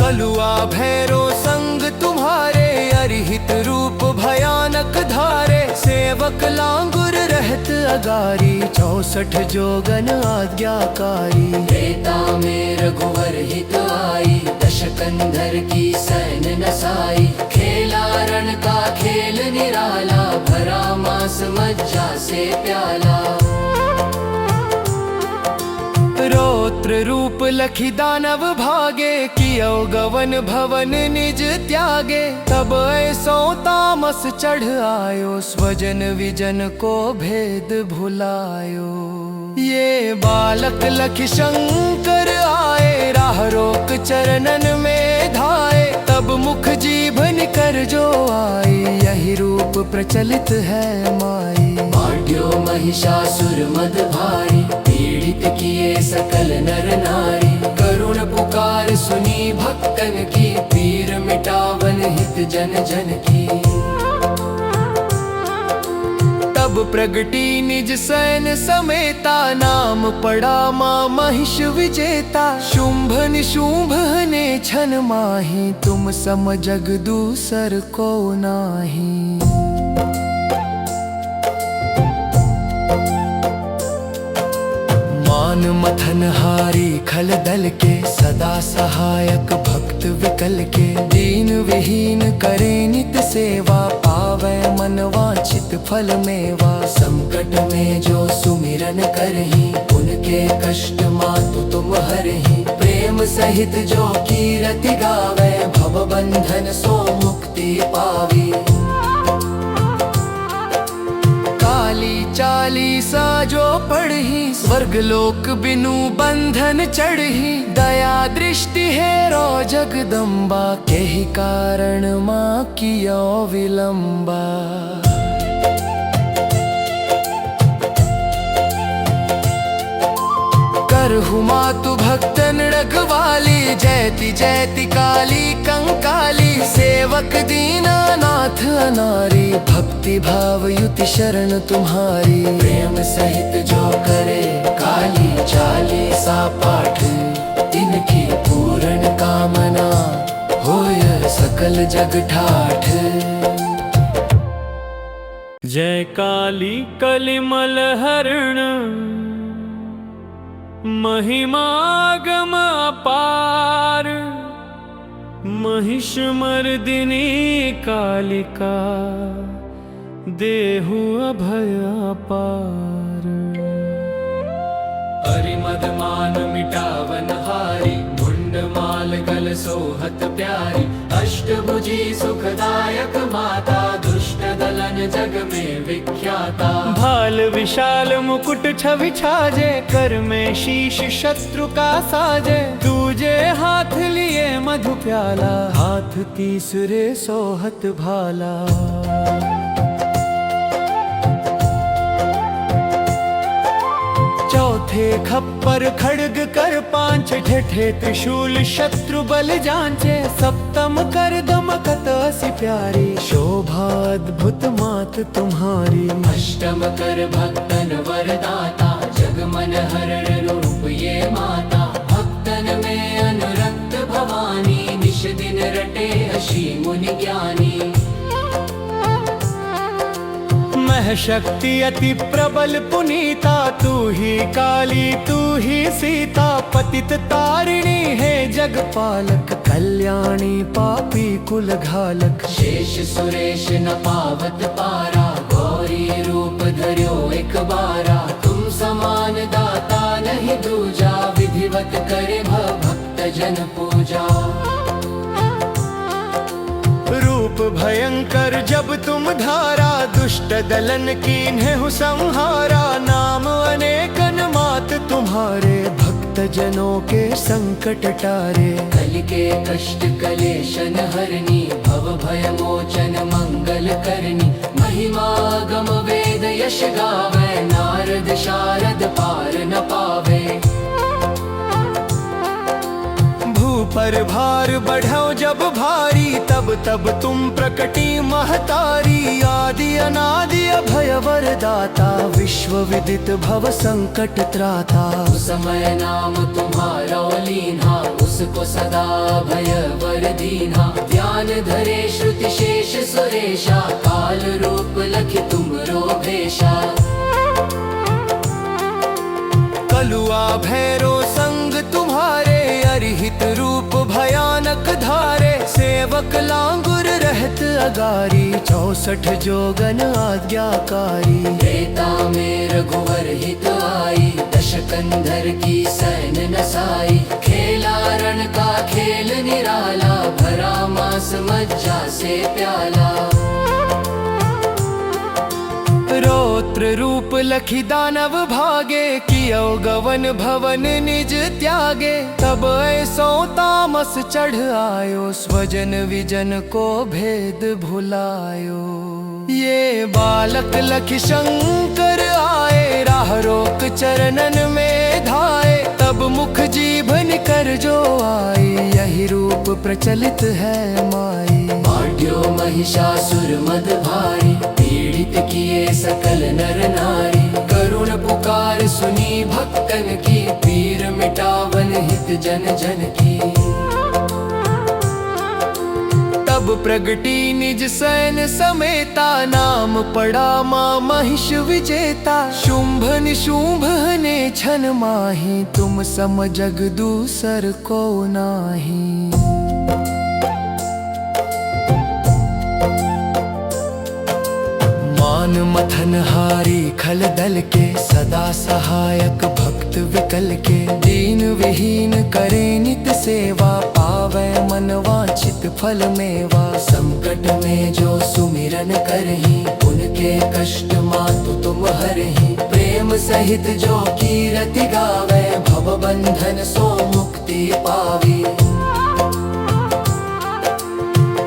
कलुआ भैरो संग तुम्हारे अरिहित रूप भयानक धारे सेवक लांगुर रहत अगारी 64 जोगन आज्ञाकारी त्रेता में रघुवर हित आई दशकंधर की सैन नसाई खेला रण का खेल निराला भरा मास मज्जा से प्याला रौद्र रूप लखी दानव भागे कियो गवन भवन निज त्यागे तब ऐसो तामस चढ़ आयो स्वजन विजन को भेद भुलायो ये बालक लखी शंकर आए राह रोक चरणन में धाए तब मुख जीभ निकर जो आई यही रूप प्रचलित है माई बांट्यो महिषासुर मद भारी पीड़ित किए सकल नर नारी करुण पुकार सुनी भक्तन की पीर मिटावन हित जन जन की तब प्रगटी निज सैन समेता नाम पड़ा माँ महिष विजेता शुंभ निशुंभ ने छन माही तुम सम जग दूसर को नाही मान मथन हारी खल दल के सदा सहायक भक्त विकल के दीन विहीन करे नित सेवा पावे मन वांछित फल मेवा संकट में जो सुमिरन करही उनके कष्ट मातु तुम हरही प्रेम सहित जो कीरति गावे भव बंधन सो मुक्ति पावी काली चालीसा जो पढ़ी स्वर्ग लोक बिनु बंधन चढ़ी दया दृष्टि है रो जगदम्बा के ही कारण माँ कियो विलंबा करहु मातु भक्तन रखवाली जयति जयति काली कंकाली सेवक दीनानाथ अनारी भक्ति भाव युति शरण तुम्हारी प्रेम सहित जो करे काली चालीसा पाठ इनकी पूर्ण कामना होय सकल जग ठाठ जय काली कलिमल हरण महिमागम अपार महिष मर्दिनी कालिका देहु अभय अपार हरिमद मान मिटावन हारी मुंड माल कल सोहत प्यारी अष्टभुजी सुखदायक माता दुष्ट दलन जग में विख्याता भाल विशाल मुकुट छवि छाजे कर में शीश शत्रु का साजे दूजे हाथ लिए मधु प्याला हाथ तीसरे सोहत भाला चौथे खप्पर खड्ग कर पांच ठेठे त्रिशूल शत्रु बल जांचे सप्तम कर दमकत असी प्यारी शोभा अद्भुत मात तुम्हारी अष्टम कर भक्तन वरदाता जग मन हरण रूप ये माता भक्तन में अनुरक्त भवानी निश दिन रटे अशी मुनि ज्ञानी महशक्ति अति प्रबल पुनीता, तू ही काली तू ही सीता, पतित तारिणी है जगपालक, कल्याणी पापी कुल घालक। शेष सुरेश न पावत पारा, गौरी रूप धर्यो एक बारा, तुम समान दाता नहीं दूजा, विधिवत करे भक्त जन पूजा। रूप भयंकर जब तुम धारा, दुष्ट दलन कीन्हु संहारा, नाम अनेकन मात तुम्हारे, भक्त जनों के संकट टारे। कल के कष्ट कलेशन हरनी, भव भय मोचन मंगल करनी, महिमा गम वेद यश गावे, नारद शारद पार न पावे। पर भार बढ़ो जब भारी, तब तब तुम प्रकटी महतारी, आदि अनादि अभय वरदाता, विश्व विदित भव संकट त्राता। उस समय नाम तुम्हारा लीन्हा, उसको सदा भय वर दीन्हा, ध्यान धरे श्रुति शेष सुरेशा, काल रूप लखि तुमरो भेषा। कलुआ भैरो संग तुम्हारे, अरिहित रूप भयानक धारे, सेवक लांगुर रहत अगारी, 64 जोगन आज्ञाकारी। त्रेता में रघुवर हित आई, दशकंधर की सैन नसाई, खेला रण का खेल निराला, भरा मास मज्जा से प्याला। रौद्र रूप लखि दानव भागे, कियो गवन भवन निज त्यागे, तब ऐसो तामस चढ़ आयो, स्वजन विजन को भेद भुलायो। ये बालक लखि शंकर आए, राह रोक चरणन में धाए, तब मुख जीभ निकर जो आई, यही रूप प्रचलित है माई। माढ़्यो महिषासुर मद भारी, पीड़ित किए सकल नर नारी, करुण पुकार सुनी भक्तन की, पीर मिटावन हित जन जन की। तब प्रगटी निज सैन समेता, नाम पड़ा माँ महिष विजेता, शुंभ निशुंभ ने छन माही, तुम सम जग दूसर को नाही। मान मथन हारी खल दल के, सदा सहायक भक्त विकल के, दीन विहीन करे नित सेवा, पावे मन वांछित फल मेवा। संकट में जो सुमिरन करही, उनके कष्ट मातु तुम हरही, प्रेम सहित जो कीरति गावे, भव बंधन सो मुक्ति पावी।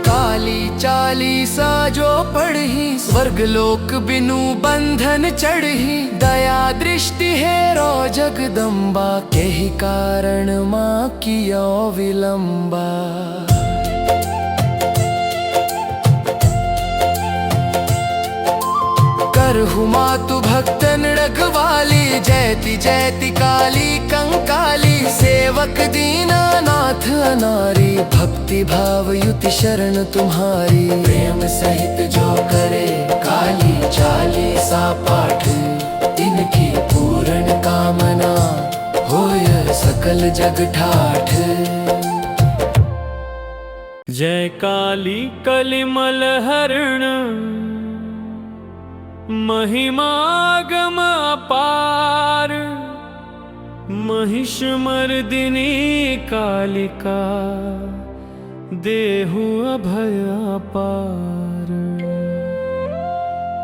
काली चालीसा जो पढ़ही, स्वर्ग लोक बिनु बंधन चढ़ही, दया दृष्टि है रो जगदम्बा, के ही कारण माँ कियो विलंबा। करहु मातु भक्तन रखवाली, जयति जयति काली कंकाली, सेवक दीनानाथ अनारी, भक्ति भाव युति शरण तुम्हारी। प्रेम सहित जो करे काली चालीसा पाठ, इनकी पूर्ण कामना होय सकल जग ठाठ। जय काली कलिमल हरण, महिमागम अपार, महिष मर्दिनी कालिका, देहु अभय अपार।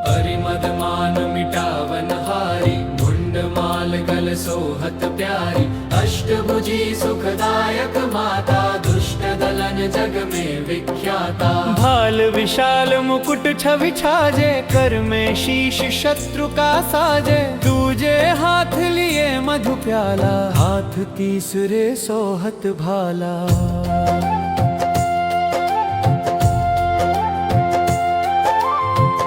परिमद मान मिटावन हारी, मुंड माल गल सोहत प्यारी, अष्टभुजी सुखदायक माता, दुष्ट दलन जग में विख्याता। भाल विशाल मुकुट छवि छाजे, कर में शीश शत्रु का साजे, दूजे हाथ लिए मधु प्याला, हाथ तीसरे सोहत भाला।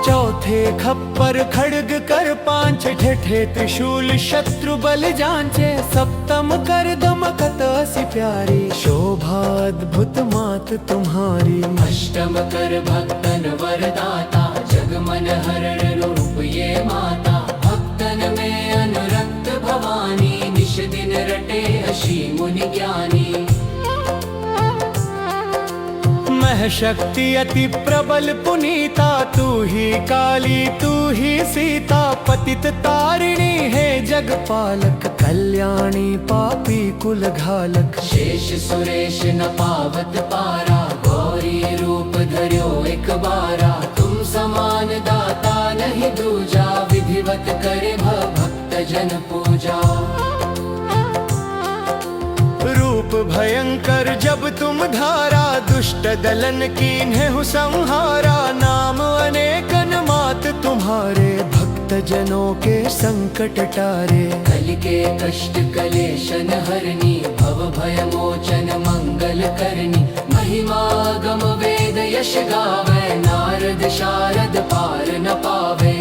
चौथे खप्पर खड्ग कर पांच, ठेठे त्रिशूल शत्रु बल जांचे, सप्तम कर दमकत असी प्यारी, शोभा अद्भुत मात तुम्हारी। अष्टम कर भक्तन वरदाता, जग मन हरण रूप ये माता भक्तन में अनुरक्त भवानी निश दिन रटे अशी मुनि ज्ञानी महशक्ति अति प्रबल पुनीता तू ही काली तू ही सीता पतित तारिणी है जगपालक कल्याणी पापी कुल घालक शेष सुरेश न पावत पारा गौरी रूप धर्यो एक बारा तुम समान दाता नहीं दूजा विधिवत करे भक्त जन पूजा रूप भयंकर जब तुम धारा दुष्ट दलन कीन्हु संहारा नाम अनेकन मात तुम्हारे भक्त जनों के संकट टारे कल के कष्ट कलेशन हरनी भव भय मोचन मंगल करनी महिमा गम वेद यश गावे नारद शारद पार न पावे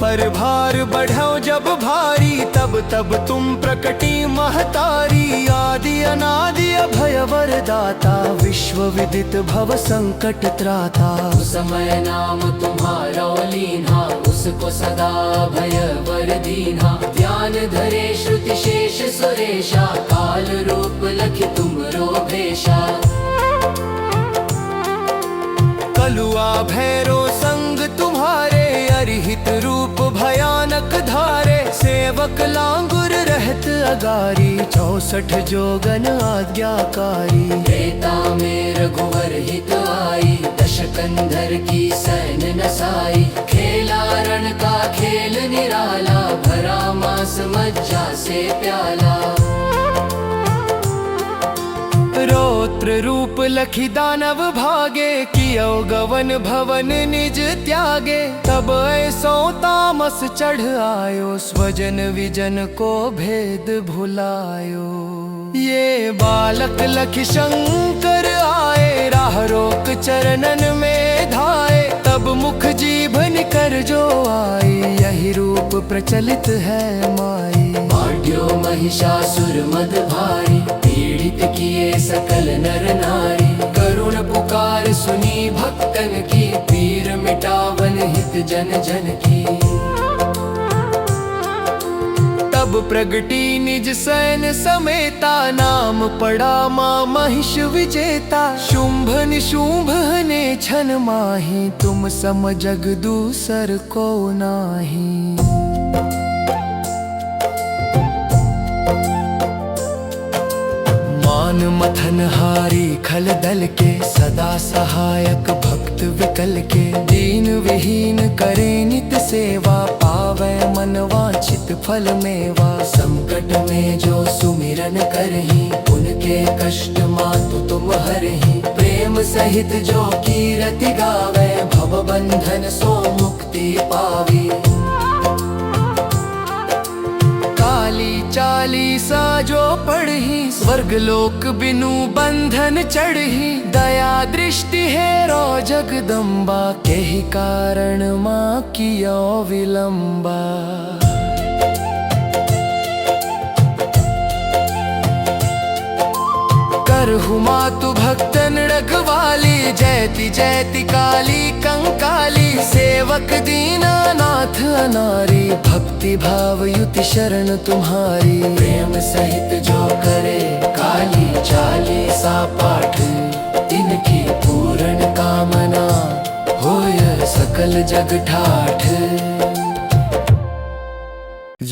पर भार बढ़ो जब भारी तब तब तुम प्रकटी महतारी आदि अनादि अभय वरदाता विश्व विदित भव संकट त्राता समय नाम तुम्हारा लीन्हा उसको सदा भय वर दीन्हा ध्यान धरे श्रुति शेष सुरेशा काल रूप लखि तुमरो भेषा कलुआ भैरो संग तुम्हारे अरिहित रूप भयानक धारे सेवक लांगुर रहत अगारी 64 जोगन आज्ञाकारी त्रेता में रघुवर हित आई दशकंधर की सैन नसाई खेला रण का खेल निराला भरा मास मज्जा से प्याला रौद्र रूप लखी दानव भागे कियो गवन भवन निज त्यागे तब ऐसो तामस चढ़ आयो स्वजन विजन को भेद भुलायो ये बालक लखी शंकर आए राह रोक चरणन में धाए तब मुख जीभ निकर जो आई यही रूप प्रचलित है माई बांट्यो महिषासुर मद भारी पीड़ित किए सकल नर नारी करुण पुकार सुनी भक्तन की पीर मिटावन हित जन जन की तब प्रगटी निज सैन समेता नाम पड़ा माँ महिष विजेता शुंभ निशुंभ ने छन माही तुम सम जग दूसर को नाही मान मथन हारी खल दल के सदा सहायक भक्त विकल के दीन विहीन करे नित सेवा पावे मन वांछित फल मेवा संकट में जो सुमिरन करही उनके कष्ट मातु तुम हरही प्रेम सहित जो कीरति गावे भव बंधन सो मुक्ति पावी काली चालीसा जो पढ़ी स्वर्ग लोक बिनु बंधन चढ़ी दया दृष्टि है रो जगदम्बा के ही कारण माँ कियो विलंबा करहु मातु भक्तन रखवाली जयति जयति काली कंकाली सेवक दीनानाथ अनारी भक्ति भाव युति शरण तुम्हारी प्रेम सहित जो करे काली चालीसा पाठ तिनकी पूर्ण कामना होय सकल जग ठाठ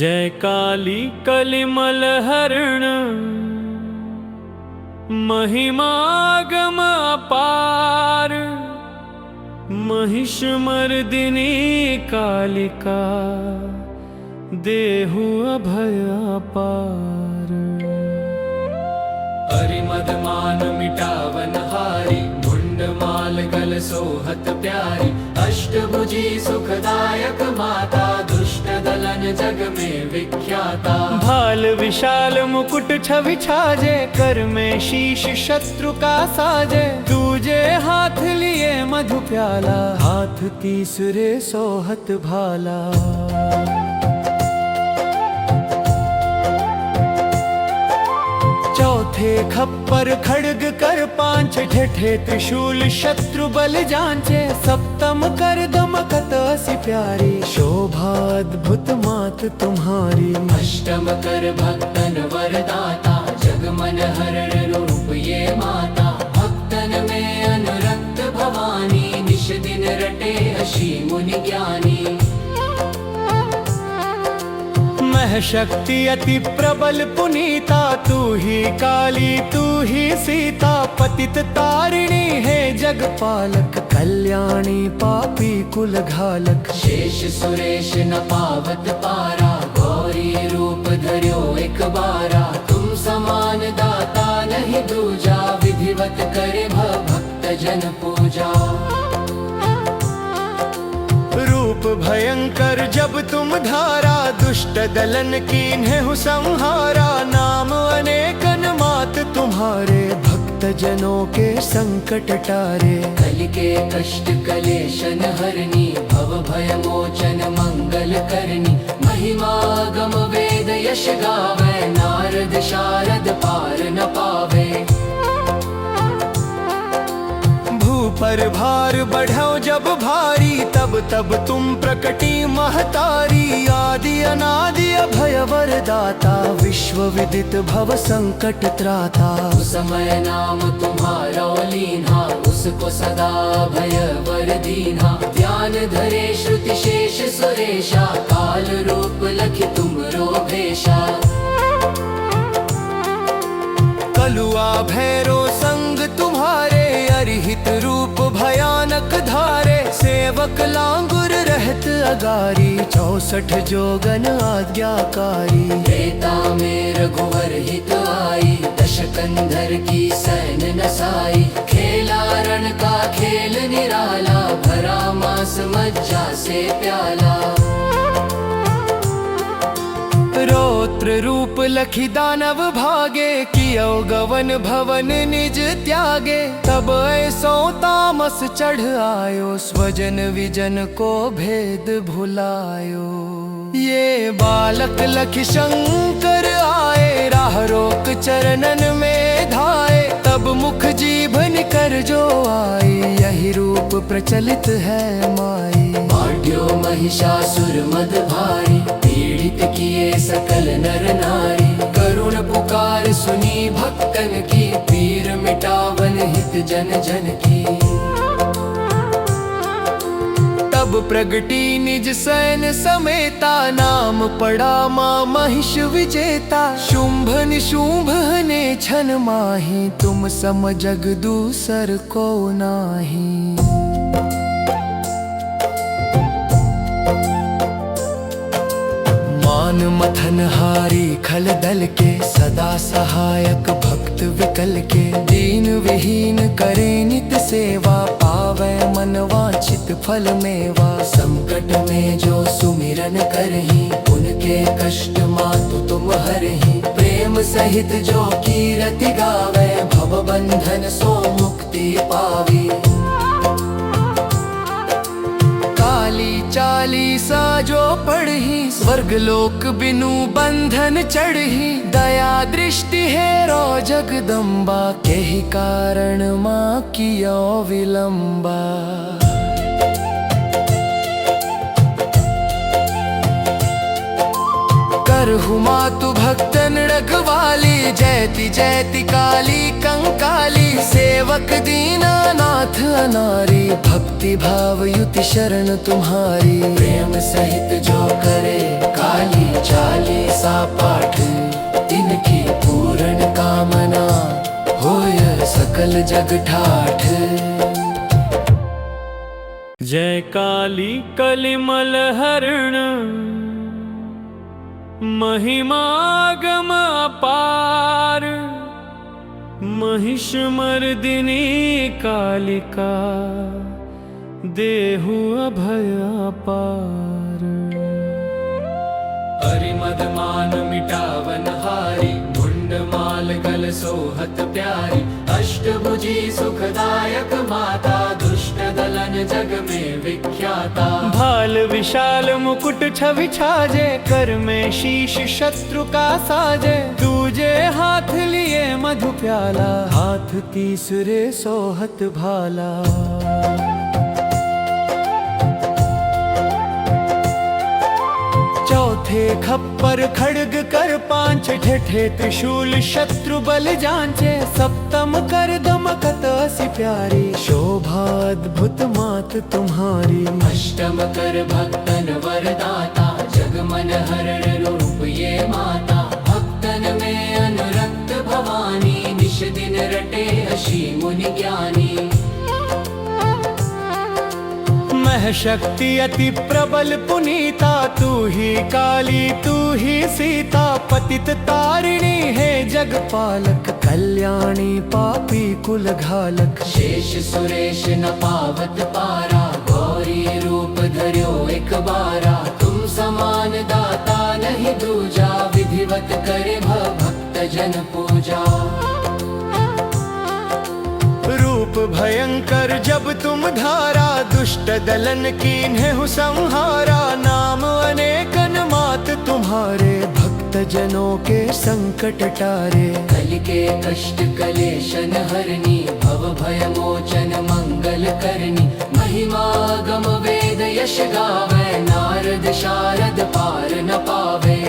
जय काली कलिमल हरण महिमागम अपार महिष मर्दिनी कालिका देहु अभय अपार हरिमद मान मिटावन हारी मुंड माल गल सोहत प्यारी अष्टभुजी सुखदायक माता दुष्ट दलन जग में विख्याता भाल विशाल मुकुट छवि छाजे कर में शीश शत्रु का साजे दूजे हाथ लिए मधु प्याला हाथ तीसरे सोहत भाला माथे खप्पर खड्ग कर पांच, ठेठे त्रिशूल शत्रु बल जांचे, सप्तम कर दमकत असी प्यारी, शोभा अद्भुत मात तुम्हारी। अष्टम कर भक्तन वरदाता, जगमन हरण रूप ये माता, भक्तन में अनुरक्त भवानी, निश दिन रटे अशी मुनि ज्ञानी। महशक्ति अति प्रबल पुनीता, तू ही काली तू ही सीता, पतित तारिणी है जगपालक, कल्याणी पापी कुल घालक। शेष सुरेश न पावत पारा, गौरी रूप धर्यो एक बारा, तुम समान दाता नहीं दूजा, विधिवत करे भक्त जन पूजा। रूप भयंकर जब तुम धारा, दुष्ट दलन कीन्हे संहारा, नाम अनेकन मात तुम्हारे, भक्त जनों के संकट टारे। कल के कष्ट कलेशन हरनी, भव भय मोचन मंगल करनी, महिमा गम वेद यश गावे, नारद शारद पार न पावे। पर भार बढ़ो जब भारी, तब तब तुम प्रकटी महतारी, आदि अनादि अभय वरदाता, विश्व विदित भव संकट त्राता। उस समय नाम तुम्हारा लीन्हा, उसको सदा भय वर दीन्हा, ध्यान धरे श्रुति शेष सुरेशा, काल रूप लखि तुमरो भेषा। कलुआ भैरो संग तुम्हारे, अरिहित रूप भयानक धारे, सेवक लांगुर रहत अगारी, 64 जोगन आज्ञाकारी। त्रेता में रघुवर हित आई, दशकंधर की सैन नसाई, खेला रण का खेल निराला, भरा मास मज्जा से प्याला। रौद्र रूप लखी दानव भागे, कियो गवन भवन निज त्यागे, तब ऐसो तामस चढ़ आयो, स्वजन विजन को भेद भुलायो। ये बालक लख शंकर आए, राह रोक चरणन में धाए, तब मुख जीभ निकर जो आई, यही रूप प्रचलित है माई। बाढ़्यो महिषासुर मद भारी, पीड़ित किए सकल नर नारी, करुण पुकार सुनी भक्तन की, पीर मिटावन हित जन जन की। तब प्रगटी निज सैन समेता, नाम पड़ा माँ महिष विजेता, शुंभ निशुंभ ने छन माही, तुम सम जग दूसर को नाही। मान मथन हारी खल दल के, सदा सहायक भक्त विकल के, दीन विहीन करे नित सेवा, पावे मन वांछित फल मेवा। संकट में जो सुमिरन करही, उनके कष्ट मातु तुम हरही, प्रेम सहित जो कीरति गावे, भव बंधन सो मुक्ति पावी। चालीसा जो पढ़ी, स्वर्ग लोक बिनु बंधन चढ़ी, दया दृष्टि है रो जगदम्बा, के ही कारण माँ कियो विलंबा। करहु मातु भक्तन रखवाली, जयति जयति काली कंकाली, सेवक दीनानाथ अनारी, भक्ति भाव युति शरण तुम्हारी। प्रेम सहित जो करे काली चालीसा पाठ, तिनकी पूर्ण कामना होय सकल जग ठाठ। जय काली कलिमल हरण, महिमागम अपार, महिष मर्दिनी कालिका, देहु अभय अपार। परिमद मान मिटावन हारी, मुंड माल गल सोहत प्यारी, अष्टभुजी सुखदायक माता, दुष्ट दलन जग में विख्याता। भाल विशाल मुकुट छवि छाजे, कर में शीश शत्रु का साजे। दूजे हाथ लिए मधु प्याला, हाथ तीसरे सोहत भाला। चौथे खप्पर खड्ग कर पांच, ठेठे त्रिशूल शत्रु बल जांचे। सप्तम कर दमकत असी प्यारी, शोभा अद्भुत मात तुम्हारी। अष्टम कर भक्तन वरदाता, जग मन हरण रूप ये माता। भक्तन में अनुरक्त भवानी, निश दिन रटे अशी मुनि ज्ञानी। महशक्ति अति प्रबल पुनीता, तू ही काली तू ही सीता। पतित तारिणी है जगपालक, कल्याणी पापी कुल घालक। शेष सुरेश न पावत पारा, गौरी रूप धर्यो एक बारा। तुम समान दाता नहीं दूजा, विधिवत करे भक्त जन पूजा। रूप भयंकर जब तुम धारा, दुष्ट दलन कीन्हे संहारा। नाम अनेकन मात तुम्हारे, भक्त जनों के संकट टारे। कल के कष्ट कलेशन हरनी, भव भय मोचन मंगल करनी। महिमा गम वेद यश गावे, नारद शारद पार न पावे।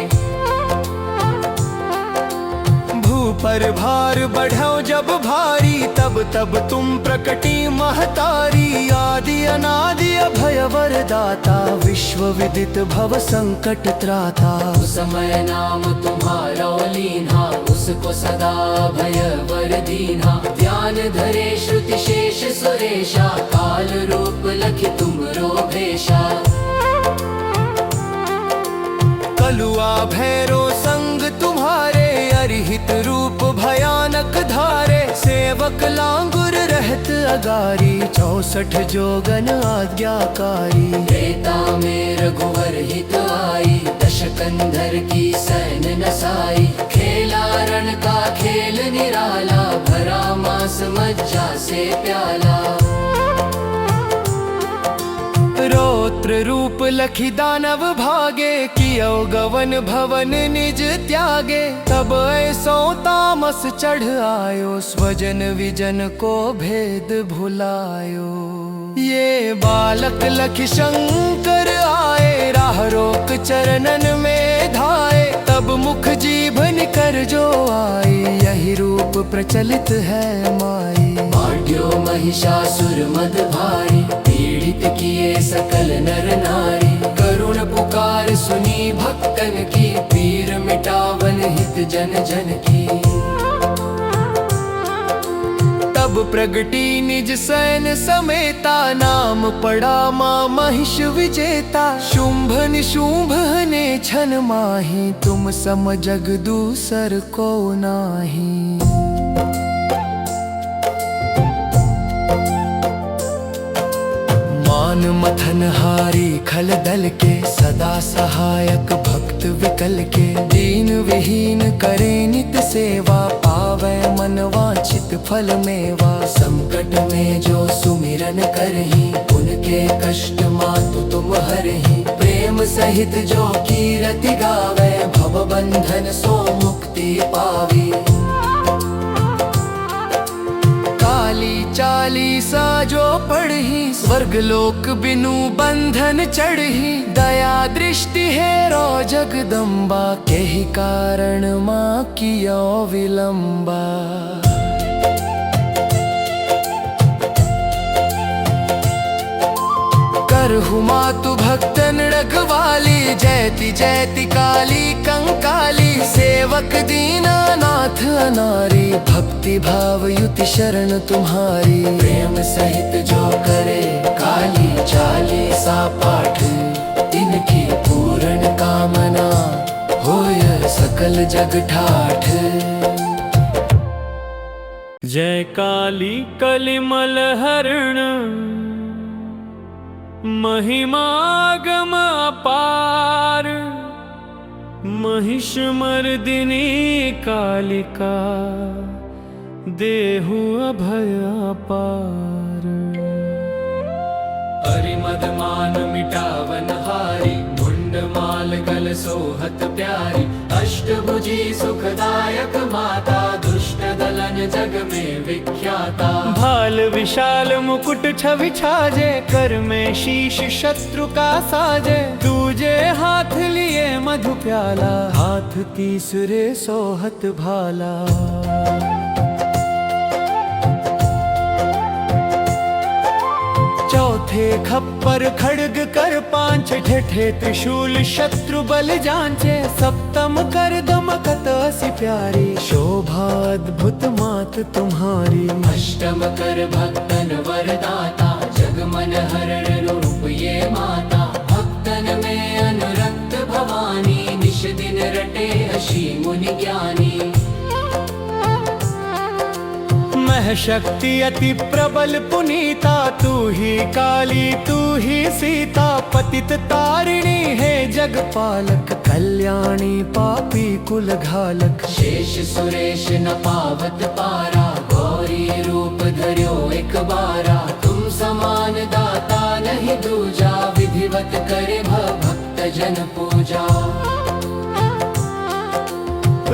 पर भार बढ़ो जब भारी, तब तब तुम प्रकटी महतारी। आदि अनादि अभय वरदाता, विश्व विदित भव संकट त्राता। उस समय नाम तुम्हारा लीन्हा, उसको सदा भय वर दीन्हा। ध्यान धरे श्रुति शेष सुरेशा, काल रूप लखि तुमरो भेषा। कलुआ भैरो संग तुम्हारे, अरिहित रूप भयानक धारे। सेवक लांगुर रहत अगारी, 64 जोगन आज्ञाकारी। त्रेता में रघुवर हित आई, दशकंधर की सैन नसाई। खेला रण का खेल निराला, भरा मास मज्जा से प्याला। रौद्र रूप लखी दानव भागे, कियो गवन भवन निज त्यागे। तब ऐसो तामस चढ़ आयो, स्वजन विजन को भेद भुलायो। ये बालक लखी शंकर आए, राह रोक चरणन में धाए। तब मुख जीभ निकर जो आई, यही रूप प्रचलित है माई। बांट्यो महिषासुर मद भारी, पीड़ित किए सकल नर नारी। करुण पुकार सुनी भक्तन की, पीर मिटावन हित जन जन की। तब प्रगटी निज सैन समेता, नाम पड़ा माँ महिष विजेता। शुंभ निशुंभ ने छन माही, तुम सम जग दूसर को नाही। मान मथन हारी खल दल के, सदा सहायक भक्त विकल के। दीन विहीन करे नित सेवा, पावै मन वांछित फल मेवा। संकट में जो सुमिरन करही, उनके कष्ट मातु तुम हरही। प्रेम सहित जो कीरति गावे, भव बंधन सो मुक्ति पावी। काली चालीसा जो पढ़ी, स्वर्ग लोक बिनु बंधन चढ़ी। दया दृष्टि है रो जगदम्बा, के ही कारण माँ कियो विलंबा। करहु मातु भक्तन रखवाली, जयति जयति काली कंकाली। सेवक दीनानाथ अनारी, भक्ति भाव युति शरण तुम्हारी। प्रेम सहित जो करे काली चालीसा पाठ, इनकी पूर्ण कामना होय सकल जग ठाठ। जय काली कलिमल हरण, महिमागम अपार। महिष मर्दिनी कालिका, देहु अभय अपार। हरि मद मान मिटावन हारी, मुंड माल गल सोहत प्यारी, अष्टभुजी सुखदायक माता, दुष्ट दलन जग में विख्याता। भाल विशाल मुकुट छवि छाजे, कर में शीश शत्रु का साजे, दूजे हाथ लिए मधु प्याला, हाथ तीसरे सोहत भाला। चौथे खप्पर खड्ग कर पांच, ठेठे त्रिशूल शत्रु बल जांचे, सप्तम कर दमकत असी प्यारी, शोभा अद्भुत मात तुम्हारी। अष्टम कर भक्तन वरदाता, जग मन हरण रूप ये माता, भक्तन में अनुरक्त भवानी, निश दिन रटे अशी मुनि ज्ञानी। महशक्ति अति प्रबल पुनीता, तू ही काली तू ही सीता, पतित तारिणी है जगपालक, कल्याणी पापी कुल घालक। शेष सुरेश न पावत पारा, गौरी रूप धर्यो एक बारा, तुम समान दाता नहीं दूजा, विधिवत करे भक्त जन पूजा।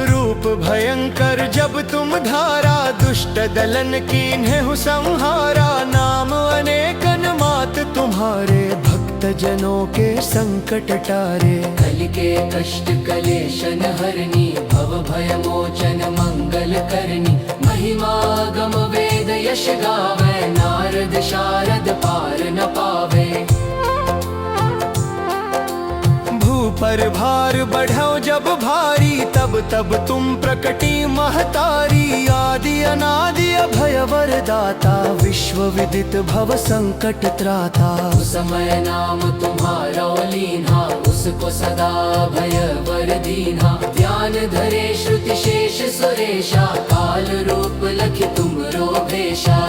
रूप भयंकर जब तुम धारा, दुष्ट दलन कीन्हे संहारा, नाम अनेकन मात तुम्हारे, भक्त जनों के संकट टारे। कल के कष्ट कलेशन हरनी, भव भय मोचन मंगल करनी, महिमा गम वेद यश गावे, नारद शारद पार न पावे। पर भार बढ़ो जब भारी, तब तब तुम प्रकटी महतारी, आदि अनादि अभय वरदाता, विश्व विदित भव संकट त्राता। उस समय नाम तुम्हारा लीन्हा, उसको सदा भय वर दीन्हा, ध्यान धरे श्रुति शेष सुरेशा, काल रूप लखि तुमरो भेषा।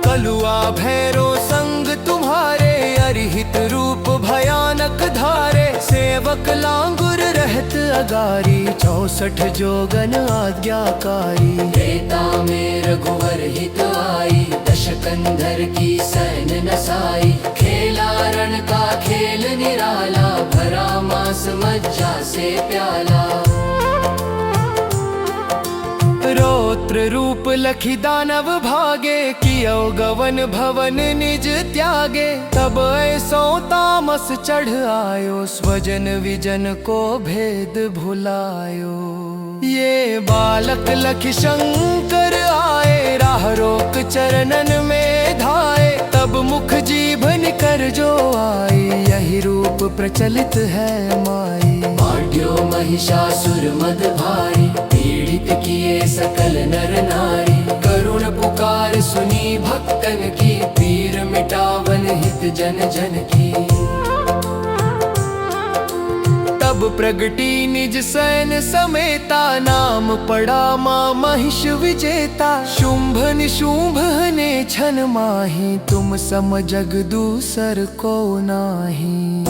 कलुआ भैरो संग तुम्हारे, अरिहित रूप भयानक धारे, सेवक लांगुर रहत अगारी, 64 जोगन आज्ञाकारी। त्रेता में रघुवर हित आई, दश कंधर की सैन नसाई, खेला रण का खेल निराला, भरा मास मज्जा से प्याला। रौद्र रूप लखि दानव भागे, कियो गवन भवन निज त्यागे, तब ऐसो तामस चढ़ आयो, स्वजन विजन को भेद भुलायो। ये बालक लखि शंकर आए, राह रोक चरणन में धाए, तब मुख जीभन कर जो आई, यही रूप प्रचलित है माई। माढ़्यो महिषासुर मद भारी, पीड़ित किए सकल नर नारी, करुण पुकार सुनी भक्तन की, पीर मिटावन हित जन जन की। तब प्रगटी निज सैन समेता, नाम पड़ा माँ महिष विजेता, शुंभ निशुंभ ने छन माही, तुम सम जग दूसर को नाही।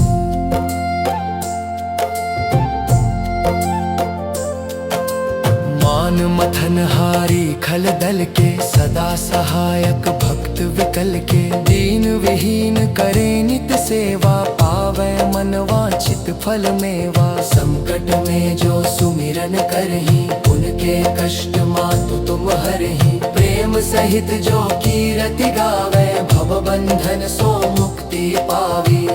मान मथन हारी खल दल के, सदा सहायक भक्त विकल के, दीन विहीन करे नित सेवा, पावे मन वांछित फल मेवा। संकट में जो सुमिरन करही, उनके कष्ट मातु तुम हरही, प्रेम सहित जो कीरति गावे, भव बंधन सो मुक्ति पावी।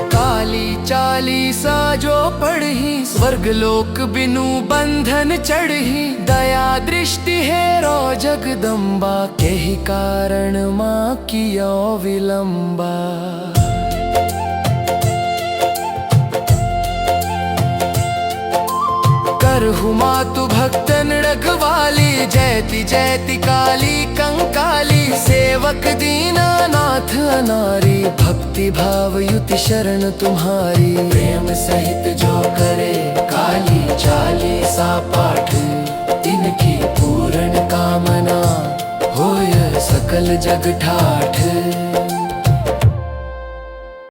काली चालीसा जो पढ़ी, स्वर्ग लोक बिनु बंधन चढ़ी, दया दृष्टि है रो जगदम्बा, के ही कारण माँ कियो विलंबा। करहु मातु भक्तन रखवाली, जयति जयति काली कंकाली, सेवक दीनानाथ अनारी, भक्ति भाव युति शरण तुम्हारी। प्रेम सहित जो करे काली चालीसा पाठ, तिनकी पूर्ण कामना होय सकल जग ठाठ।